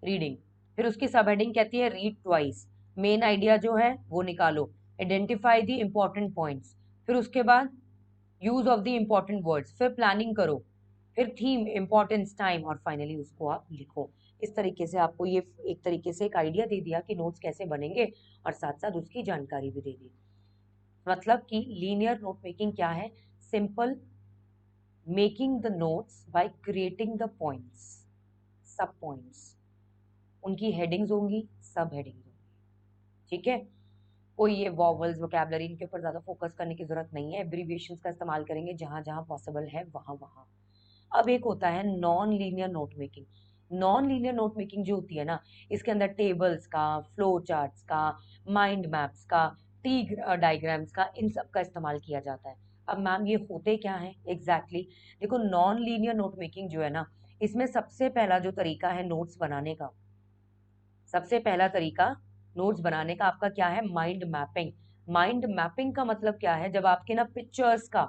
रीडिंग, फिर उसकी सब हेडिंग कहती है रीड ट्वाइस, मेन आइडिया जो है वो निकालो, आइडेंटिफाई द इंपॉर्टेंट पॉइंट्स, फिर उसके बाद use of the important words, फिर प्लानिंग करो, फिर थीम, इंपॉर्टेंस, टाइम, और फाइनली उसको आप लिखो। इस तरीके से आपको ये एक तरीके से एक आइडिया दे दिया कि नोट्स कैसे बनेंगे और साथ साथ उसकी जानकारी भी दे दी। मतलब कि लीनियर नोट मेकिंग क्या है? Simple making the notes by creating the points, सब पॉइंट्स, उनकी हेडिंग्स होंगी, सब हेडिंग्स होंगी। ठीक है, कोई ये वॉवल्स वोकैबुलरी इनके ऊपर ज्यादा फोकस करने की जरूरत नहीं है, एब्रीविएशंस का इस्तेमाल करेंगे जहां जहां पॉसिबल है वहां वहां। अब एक होता है non linear note making. Non linear note making जो होती है ना, इसके अंदर टेबल्स का, फ्लो चार्ट्स का, माइंड मैप्स का, टी डायग्राम्स का, इन सब का इस्तेमाल किया जाता है। अब मैम ये होते क्या है एग्जैक्टली? देखो नॉन लीनियर नोट मेकिंग जो है ना, इसमें सबसे पहला जो तरीका है नोट्स बनाने का, सबसे पहला तरीका नोट्स बनाने का आपका क्या है? Mind mapping. माइंड मैपिंग का मतलब क्या है? जब आपके ना पिक्चर्स का,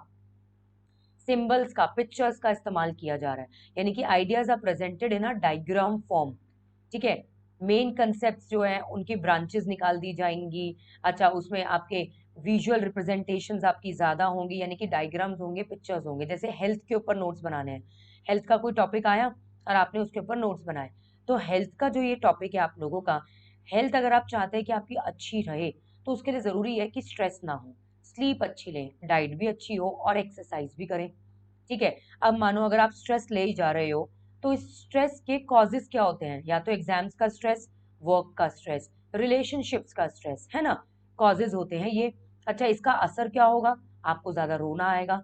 सिंबल्स का, पिक्चर्स का इस्तेमाल किया जा रहा है, यानी कि ideas are presented in a diagram form. ठीक है, मेन कंसेप्ट जो है उनकी ब्रांचेस निकाल दी जाएंगी। अच्छा, उसमें आपके विजुअल रिप्रेजेंटेशंस आपकी ज्यादा होंगी, यानी कि डायग्राम्स होंगे, पिक्चर्स होंगे। जैसे हेल्थ के ऊपर नोट्स बनाने हैं, हेल्थ का कोई टॉपिक आया और आपने उसके ऊपर नोट्स बनाए, तो हेल्थ का जो ये टॉपिक है आप लोगों का, हेल्थ अगर आप चाहते हैं कि आपकी अच्छी रहे, तो उसके लिए जरूरी है कि स्ट्रेस ना हो, स्लीप अच्छी लें, डाइट भी अच्छी हो और एक्सरसाइज भी करें। ठीक है, अब मानो अगर आप स्ट्रेस ले ही जा रहे हो, तो इस स्ट्रेस के कॉजेस क्या होते हैं? या तो एग्जाम्स का स्ट्रेस, वर्क का स्ट्रेस, रिलेशनशिप्स का स्ट्रेस, है ना, कॉजेज होते हैं ये। अच्छा, इसका असर क्या होगा? आपको ज्यादा रोना आएगा,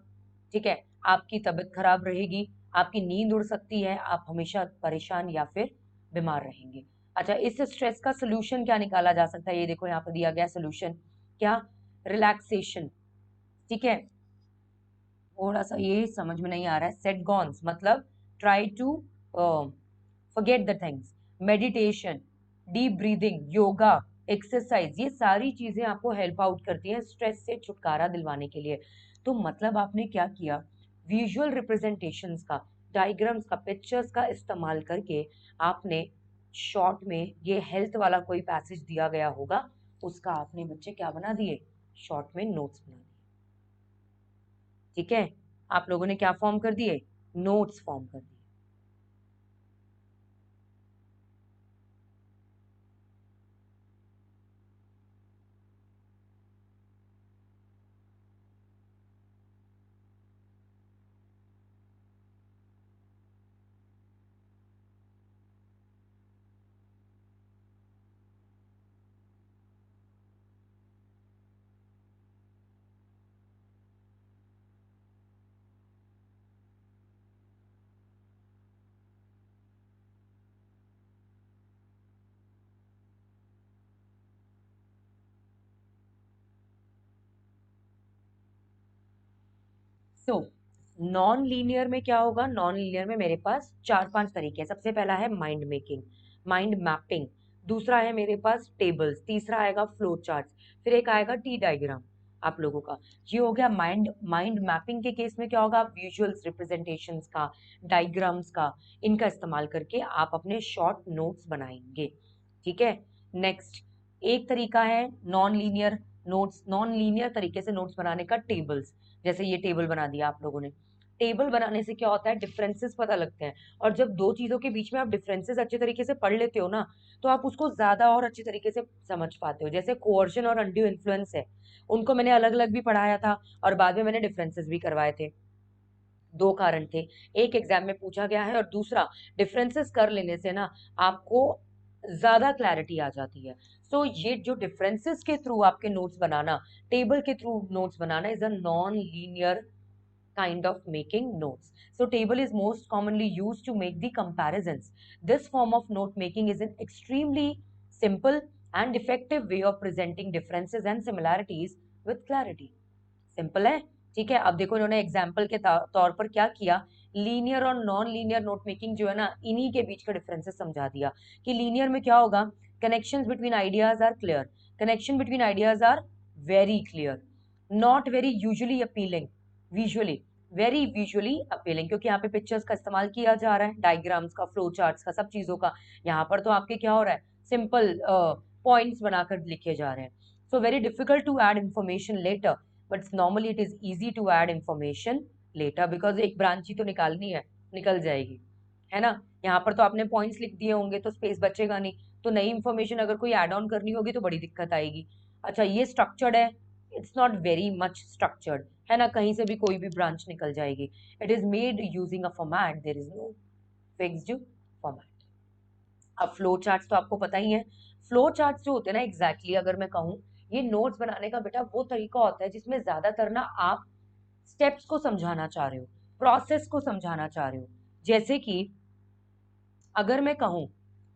ठीक है, आपकी तबीयत खराब रहेगी, आपकी नींद उड़ सकती है, आप हमेशा परेशान या फिर बीमार रहेंगे। अच्छा, इस स्ट्रेस का सोल्यूशन क्या निकाला जा सकता है? ये देखो यहाँ पर दिया गया सोल्यूशन, क्या? रिलैक्सेशन। ठीक है, थोड़ा सा ये समझ में नहीं आ रहा है, सेट गॉन्स मतलब try to forget the things, meditation, deep breathing, yoga, exercise, ये सारी चीजें आपको हेल्प आउट करती हैं स्ट्रेस से छुटकारा दिलवाने के लिए। तो मतलब आपने क्या किया? विजुअल रिप्रेजेंटेशंस का, डायग्राम्स का, पिक्चर्स का इस्तेमाल करके आपने शॉर्ट में ये हेल्थ वाला कोई पैसेज दिया गया होगा, उसका आपने बच्चे क्या बना दिए? शॉर्ट में नोट्स बना दिए। ठीक है, आप लोगों ने क्या फॉर्म कर दिए? नोट्स फॉर्म कर दिए। सो नॉन लीनियर में क्या होगा? नॉन लीनियर में मेरे पास चार पांच तरीके हैं। सबसे पहला है माइंड मेकिंग, माइंड मैपिंग, दूसरा है मेरे पास टेबल्स, तीसरा आएगा फ्लो चार्ट्स, फिर एक आएगा टी डायग्राम। आप लोगों का ये हो गया माइंड। माइंड मैपिंग के केस में क्या होगा? आप विजुअल्स रिप्रेजेंटेशंस का, डायग्राम्स का, इनका इस्तेमाल करके आप अपने शॉर्ट नोट्स बनाएंगे। ठीक है, नेक्स्ट एक तरीका है non linear notes, non linear तरीके से नोट्स बनाने का, टेबल्स। जैसे ये टेबल बना दिया आप लोगों ने, टेबल बनाने से क्या होता है? डिफरेंसेस पता लगते हैं, और जब दो चीजों के बीच में आप डिफरेंसेस अच्छे तरीके से पढ़ लेते हो ना, तो आप उसको ज्यादा और अच्छे तरीके से समझ पाते हो। जैसे कोअर्जन और अनड्यू इन्फ्लुएंस है, उनको मैंने अलग अलग भी पढ़ाया था और बाद में मैंने डिफरेंसेस भी करवाए थे। दो कारण थे, एक एग्जाम में पूछा गया है और दूसरा डिफरेंसेस कर लेने से ना आपको ज्यादा क्लैरिटी आ जाती है। सो ये जो डिफरेंसेस के थ्रू आपके नोट्स बनाना, टेबल के through notes banana is a non linear kind of making notes. So table is most commonly used to make the comparisons. This form of note making is an extremely simple and effective way of presenting differences and similarities with clarity. Simple है, ठीक है। अब देखो इन्होंने example के तौर पर क्या किया, लीनियर और नॉन लीनियर नोट मेकिंग जो है ना, इन्हीं के बीच का डिफरेंसेस समझा दिया कि लीनियर में क्या होगा? Connections between ideas are clear, connection between ideas are very clear, not very usually appealing, visually very visually appealing, क्योंकि यहाँ पे पिक्चर्स का इस्तेमाल किया जा रहा है, डायग्राम्स का, फ्लो चार्ट्स का, सब चीजों का। यहाँ पर तो आपके क्या हो रहा है? सिंपल पॉइंट्स बनाकर लिखे जा रहे हैं। So very difficult to add information later, but normally it is easy to add information later because एक ब्रांच ही तो निकालनी है, निकल जाएगी। है ना। यहाँ पर तो आपने पॉइंट्स लिख दिए होंगे तो स्पेस बचेगा नहीं, तो नई इंफॉर्मेशन अगर कोई ऐड ऑन करनी होगी तो बड़ी दिक्कत आएगी। अच्छा, ये स्ट्रक्चर्ड है, it's not very much structured, है ना, कहीं से भी कोई भी ब्रांच निकल जाएगी। It is made using a format, there is no fixed format. अब फ्लो चार्ट्स तो आपको पता ही है। फ्लो चार्ट्स जो होते हैं ना, एग्जैक्टली अगर मैं कहूँ, ये नोट्स बनाने का बेटा वो तरीका होता है जिसमें ज्यादातर ना आप स्टेप्स को समझाना चाह रहे हो, प्रोसेस को समझाना चाह रहे हो। जैसे कि अगर मैं कहूँ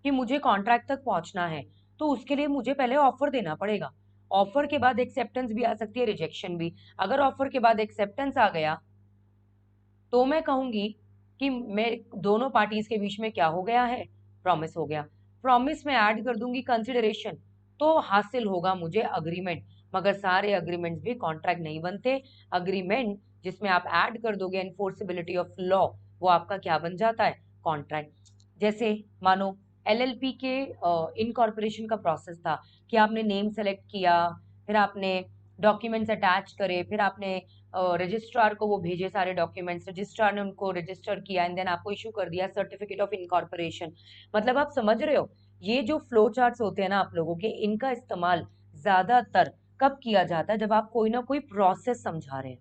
कि मुझे कॉन्ट्रैक्ट तक पहुंचना है, तो उसके लिए मुझे पहले ऑफर देना पड़ेगा। ऑफर के बाद एक्सेप्टेंस भी आ सकती है, रिजेक्शन भी। अगर ऑफर के बाद एक्सेप्टेंस आ गया तो मैं कहूंगी कि मैं दोनों पार्टीज के बीच में क्या हो गया है, प्रॉमिस हो गया। प्रॉमिस में ऐड कर दूंगी कंसिडरेशन, तो हासिल होगा मुझे अग्रीमेंट। मगर सारे अग्रीमेंट्स भी कॉन्ट्रैक्ट नहीं बनते। अग्रीमेंट जिसमें आप ऐड कर दोगे एनफोर्सेबिलिटी ऑफ लॉ, वो आपका क्या बन जाता है, कॉन्ट्रैक्ट। जैसे मानो एलएलपी के इनकॉर्पोरेशन का प्रोसेस था कि आपने नेम सेलेक्ट किया, फिर आपने डॉक्यूमेंट्स अटैच करे, फिर आपने रजिस्ट्रार को वो भेजे सारे डॉक्यूमेंट्स, रजिस्ट्रार ने उनको रजिस्टर किया एंड देन आपको इशू कर दिया सर्टिफिकेट ऑफ इनकॉर्पोरेशन। मतलब आप समझ रहे हो, ये जो फ्लो चार्ट्स होते हैं ना आप लोगों के, इनका इस्तेमाल ज्यादातर कब किया जाता है, जब आप कोई ना कोई प्रोसेस समझा रहे हैं,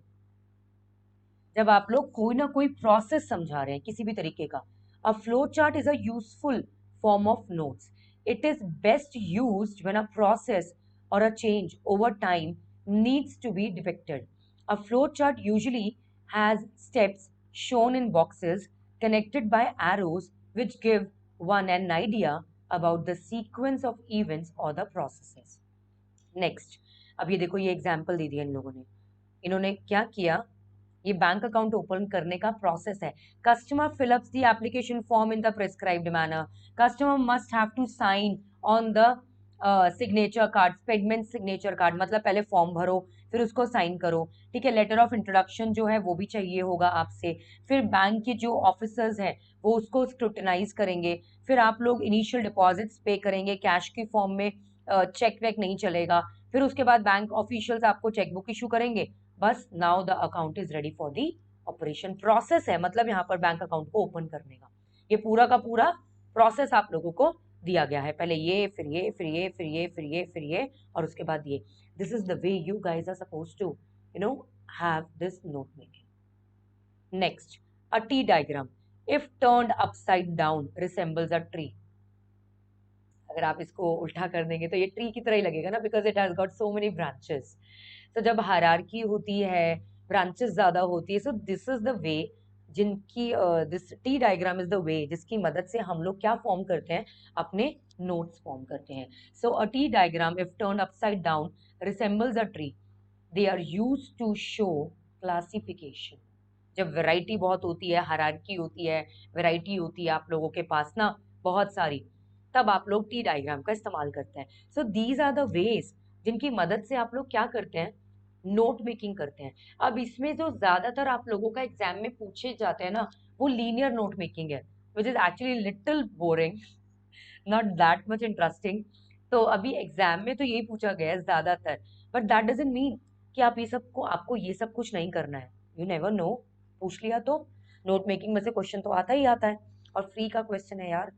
जब आप लोग कोई ना कोई प्रोसेस समझा रहे हैं किसी भी तरीके का। A flow chart is a useful form of notes. It is best used when a process or a change over time needs to be depicted. A flowchart usually has steps shown in boxes connected by arrows which give one an idea about the sequence of events or the processes. Next, अब ये देखो, ये example दे दिया इन लोगों ने। इन्होंने क्या किया, ये बैंक अकाउंट ओपन करने का प्रोसेस है। Customer fill ups the application form in the prescribed manner. Customer must have to sign on the signature card, पेगमेंट सिग्नेचर कार्ड, मतलब पहले फॉर्म भरो फिर उसको साइन करो, ठीक है। लेटर ऑफ इंट्रोडक्शन जो है वो भी चाहिए होगा आपसे। फिर बैंक के जो ऑफिसर्स हैं वो उसको स्क्रूटनाइज करेंगे। फिर आप लोग इनिशियल डिपॉजिट्स पे करेंगे कैश की फॉर्म में, चेक वेक नहीं चलेगा। फिर उसके बाद बैंक ऑफिशियल्स आपको चेकबुक इशू करेंगे। बस now the account is ready for the operation. Process है मतलब यहाँ पर बैंक अकाउंट को ओपन करने का, ये पूरा का पूरा प्रोसेस आप लोगों को दिया गया है। पहले ये, फिर ये, फिर ये, फिर ये, फिर ये, फिर ये, और उसके बाद ये। This is the way you guys are suppose to have this note making. Next, a T diagram if turned upside down resembles a tree. अगर आप इसको उल्टा कर देंगे तो ये ट्री की तरह ही लगेगा ना, because it has got so many branches. तो जब हायरार्की होती है, ब्रांचेस ज्यादा होती है, so this is the way जिनकी this T diagram is the way जिसकी मदद से हम लोग क्या फॉर्म करते हैं, अपने नोट्स फॉर्म करते हैं। So a T diagram if turned upside down resembles a tree. They are used to show classification. जब वैरायटी बहुत होती है, हायरार्की होती है, वैरायटी होती है आप लोगों के पास ना बहुत सारी, तब आप लोग टी डायग्राम का इस्तेमाल करते हैं। So these are the ways जिनकी मदद से आप लोग क्या करते हैं, नोट मेकिंग करते हैं। अब इसमें जो ज्यादातर आप लोगों का एग्जाम में पूछे जाते हैं ना, वो लीनियर नोट मेकिंग है, which is actually little boring, not that much interesting. तो अभी एग्जाम में तो यही पूछा गया है ज्यादातर, बट दैट डजंट मीन कि आप ये सब को, आपको ये सब कुछ नहीं करना है। यू नेवर नो, पूछ लिया तो नोट मेकिंग में से क्वेश्चन तो आता ही आता है। और फ्री का क्वेश्चन है यार,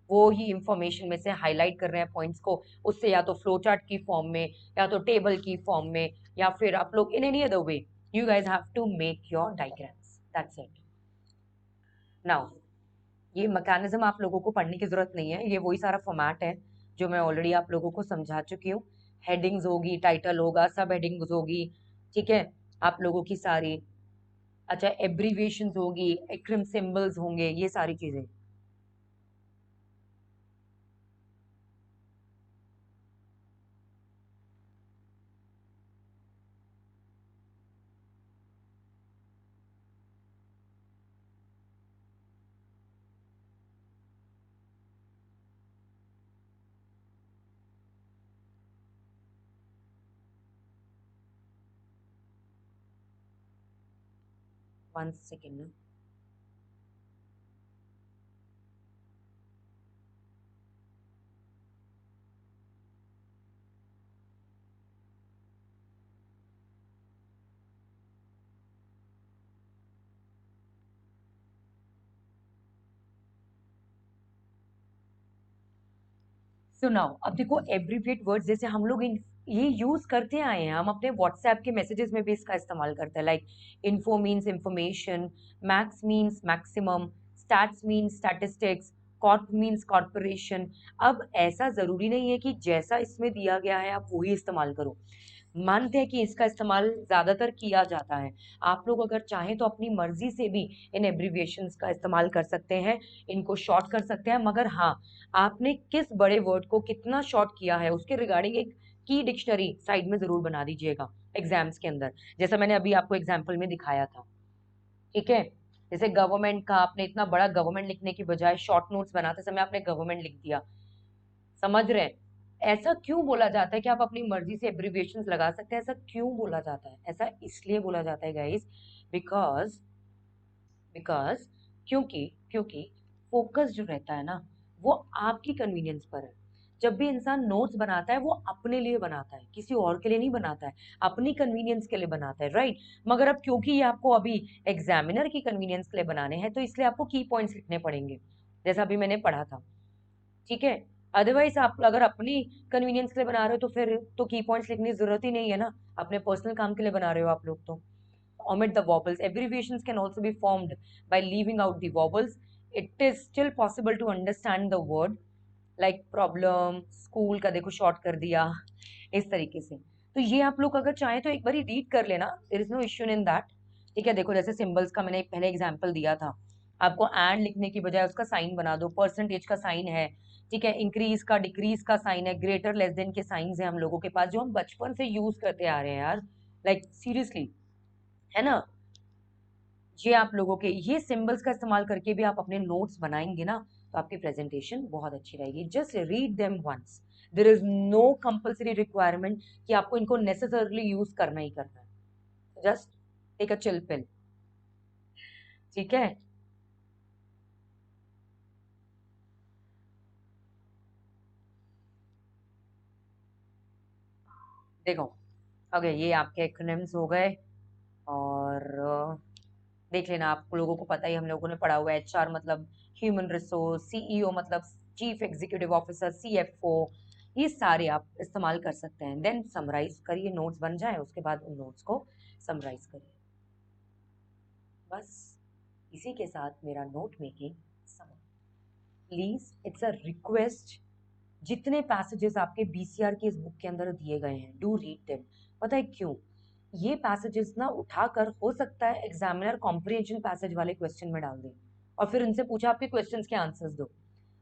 वो ही इंफॉर्मेशन में से हाईलाइट कर रहे हैं पॉइंट्स को, उससे या तो फ्लो चार्ट की फॉर्म में, या तो टेबल की फॉर्म में, या फिर आप लोग in any other way you guys have to make your diagrams, that's it. Now ये मैकेनिज्म आप लोगों को पढ़ने की जरूरत नहीं है, ये वही सारा फॉर्मेट है जो मैं ऑलरेडी आप लोगों को समझा चुकी हूँ। हेडिंग्स होगी, टाइटल होगा, सब हेडिंग्स होगी, ठीक है, आप लोगों की सारी। अच्छा, एब्रीविएशंस होगी, एक्रोनिम सिंबल्स होंगे, ये सारी चीजें। 1 सेकेंड ना। सुनाओ, अब देखो एब्रीविएट वर्ड्स जैसे हम लोग इन ये यूज करते आए हैं, हम अपने व्हाट्सएप के मैसेजेस में भी इसका इस्तेमाल करते हैं। Like info means information, max means maximum, stats means statistics, Corp means corporation. अब ऐसा जरूरी नहीं है कि जैसा इसमें दिया गया है आप वही इस्तेमाल करो। मानते हैं कि इसका इस्तेमाल ज्यादातर किया जाता है। आप लोग अगर चाहें तो अपनी मर्जी से भी इन एब्रिविएशंस का इस्तेमाल कर सकते हैं, इनको शॉर्ट कर सकते हैं, मगर हाँ, आपने किस बड़े वर्ड को कितना शॉर्ट किया है उसके रिगार्डिंग एक की डिक्शनरी साइड में जरूर बना दीजिएगा एग्जाम्स के अंदर, जैसा मैंने अभी आपको एग्जाम्पल में दिखाया था। ठीक है, जैसे गवर्नमेंट का आपने इतना बड़ा गवर्नमेंट लिखने की बजाय शॉर्ट नोट्स बनाते समय आपने गवर्नमेंट लिख दिया। समझ रहे हैं? ऐसा क्यों बोला जाता है कि आप अपनी मर्जी से एब्रिविएशंस लगा सकते हैं? ऐसा क्यों बोला जाता है? ऐसा इसलिए बोला जाता है गाइस, बिकॉज बिकॉज क्योंकि क्योंकि फोकस जो रहता है ना, वो आपकी कन्वीनियंस पर है। जब भी इंसान नोट्स बनाता है वो अपने लिए बनाता है, किसी और के लिए नहीं बनाता है, अपनी कन्वीनियंस के लिए बनाता है, राइट। मगर अब क्योंकि ये आपको अभी एग्जामिनर की कन्वीनियंस के लिए बनाने हैं तो इसलिए आपको की पॉइंट्स लिखने पड़ेंगे, जैसा अभी मैंने पढ़ा था। ठीक है, अदरवाइज आप अगर अपनी कन्वीनियंस के लिए बना रहे हो तो फिर तो की पॉइंट्स लिखने की जरूरत ही नहीं है ना, अपने पर्सनल काम के लिए बना रहे हो आप लोग तो। omit the vowels. Abbreviations can also be formed by leaving out the vowels. It is still possible to understand the word, like problem, school का देखो शॉर्ट कर दिया, इस तरीके से। तो ये आप लोग अगर चाहें तो एक बार रीड कर लेना, there is no issue in that. ठीक है, देखो जैसे सिंबल्स का मैंने एक पहले एग्जांपल दिया था, आपको एंड लिखने की बजाय उसका साइन बना दो, परसेंटेज का साइन है, ठीक है, इंक्रीज का डिक्रीज का साइन है, ग्रेटर लेस देन के साइंस है हम लोगों के पास जो हम बचपन से यूज करते आ रहे हैं यार, लाइक सीरियसली, है ना। ये आप लोगों के ये सिंबल्स का इस्तेमाल करके भी आप अपने नोट्स बनाएंगे ना, तो आपकी प्रेजेंटेशन बहुत अच्छी रहेगी। Just read them once, there is no compulsory requirement कि आपको इनको नेसेसरली यूज करना ही करना है। Just take a chill pill. ठीक है, देखो, ओके, ये आपके एक्रोनिम्स हो गए। और देख लेना, आप लोगों को पता ही, हम लोगों ने पढ़ा हुआ है, एचआर मतलब ह्यूमन रिसोर्स, सीईओ मतलब चीफ एग्जीक्यूटिव ऑफिसर, सीएफओ, ये सारे आप इस्तेमाल कर सकते हैं। देन समराइज करिए, नोट्स बन जाए उसके बाद उन नोट्स को समराइज करिए। बस इसी के साथ मेरा नोट मेकिंग समाप्त। प्लीज इट्स अ रिक्वेस्ट, जितने पैसेजेस आपके बीसीआर की इस बुक के अंदर दिए गए हैं, डू रीड देम। पता है क्यों? ये पैसेजेस ना उठाकर हो सकता है एग्जामिनर कॉम्प्रिहेंशन पैसेज वाले क्वेश्चन में डाल दे और फिर उनसे पूछा आपके क्वेश्चंस के आंसर्स दो।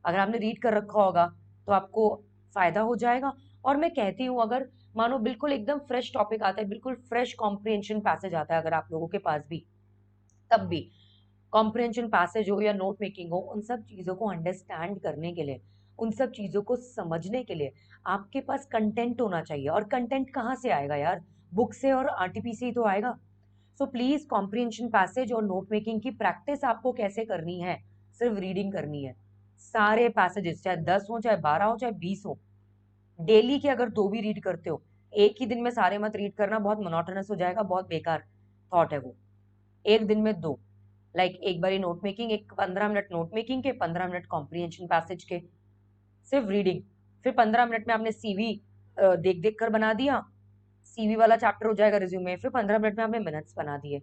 अगर आपने रीड कर रखा होगा तो आपको फायदा हो जाएगा। और मैं कहती हूँ, अगर मानो बिल्कुल एकदम फ्रेश टॉपिक आता है, बिल्कुल फ्रेश कॉम्प्रिहेंशन पैसेज आता है अगर आप लोगों के पास भी, तब भी कॉम्प्रिहेंशन पैसेज हो या नोट मेकिंग हो, उन सब चीजों को अंडरस्टैंड करने के लिए, उन सब चीजों को समझने के लिए आपके पास कंटेंट होना चाहिए। और कंटेंट कहाँ से आएगा यार? बुक से और आरटीपी से ही तो आएगा। सो प्लीज कॉम्प्रिहेंशन पैसेज और नोट मेकिंग की प्रैक्टिस आपको कैसे करनी है? सिर्फ रीडिंग करनी है। सारे पैसेजेस, चाहे 10 हो, चाहे 12 हो, चाहे 20 हो, डेली के अगर दो भी रीड करते हो, एक ही दिन में सारे मत रीड करना, बहुत मोनोटोनस हो जाएगा, बहुत बेकार थॉट है वो। एक दिन में दो, लाइक एक बारी नोट मेकिंग, एक 15 मिनट नोट मेकिंग के, 15 मिनट कॉम्प्रिहेंशन पैसेज के, सिर्फ रीडिंग। फिर 15 मिनट में आपने सीवी देख देख कर बना दिया, सीवी वाला चैप्टर हो जाएगा रिज्यूमे, फिर 15 मिनट में आपने मिनट्स बना दिए,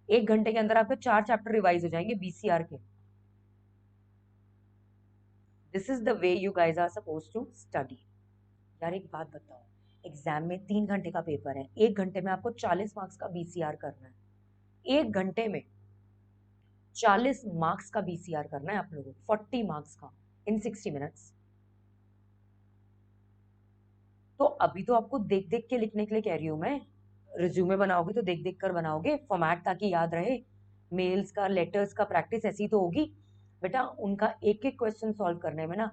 1 घंटे के अंदर आपके 4 चैप्टर रिवाइज हो जाएंगे बीसीआर के। This is the way you guys are suppose to study. यार एक बात बताओ, एग्जाम में 3 घंटे का पेपर है, 1 घंटे में आपको 40 मार्क्स का बीसीआर करना है। 1 घंटे में 40 मार्क्स का बीसीआर करना है आप लोगों को, 40 मार्क्स का इन 60 मिनट्स। तो अभी तो आपको देख देख के लिखने के लिए कह रही हूँ मैं। रिज्यूमे बनाओगे तो देख देख कर बनाओगे, फॉर्मेट ताकि याद रहे, मेल्स का लेटर्स का प्रैक्टिस ऐसी तो होगी बेटा। उनका एक एक क्वेश्चन सॉल्व करने में ना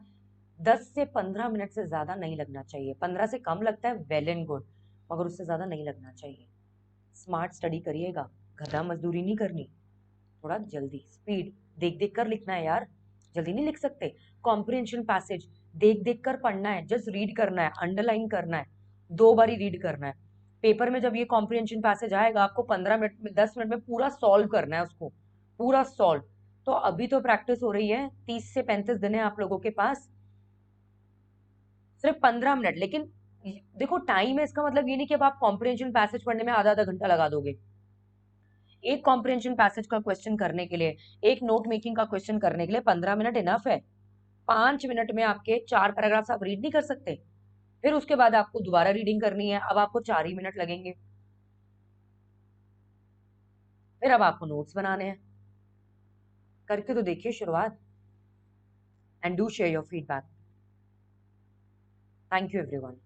10 से 15 मिनट से ज्यादा नहीं लगना चाहिए। 15 से कम लगता है वेल एंड गुड, मगर उससे ज्यादा नहीं लगना चाहिए। स्मार्ट स्टडी करिएगा, गधा मजदूरी नहीं करनी। थोड़ा जल्दी स्पीड, देख देख कर लिखना है यार, जल्दी नहीं लिख सकते। कॉम्प्रिहेंशन पैसेज देख देख कर पढ़ना है, जस्ट रीड करना है, अंडरलाइन करना है, 2 बारी रीड करना है। पेपर में जब ये कॉम्प्रिहेंशन पैसेज आएगा आपको 15 मिनट में, 10 मिनट में पूरा सॉल्व करना है उसको, पूरा सॉल्व। तो अभी तो प्रैक्टिस हो रही है, 30 से 35 दिन है आप लोगों के पास। सिर्फ 15 मिनट। लेकिन देखो टाइम है, इसका मतलब ये नहीं कि अब आप कॉम्प्रिहेंशन पैसेज पढ़ने में आधा आधा घंटा लगा दोगे। एक कॉम्प्रिहेंशन पैसेज का क्वेश्चन करने के लिए, एक नोट मेकिंग का क्वेश्चन करने के लिए 15 मिनट इनफ है। 5 मिनट में आपके 4 पैराग्राफ्स आप रीड नहीं कर सकते, फिर उसके बाद आपको दोबारा रीडिंग करनी है, अब आपको 4 ही मिनट लगेंगे, फिर अब आपको नोट्स बनाने हैं। करके तो देखिए शुरुआत, and do share your feedback. Thank you everyone.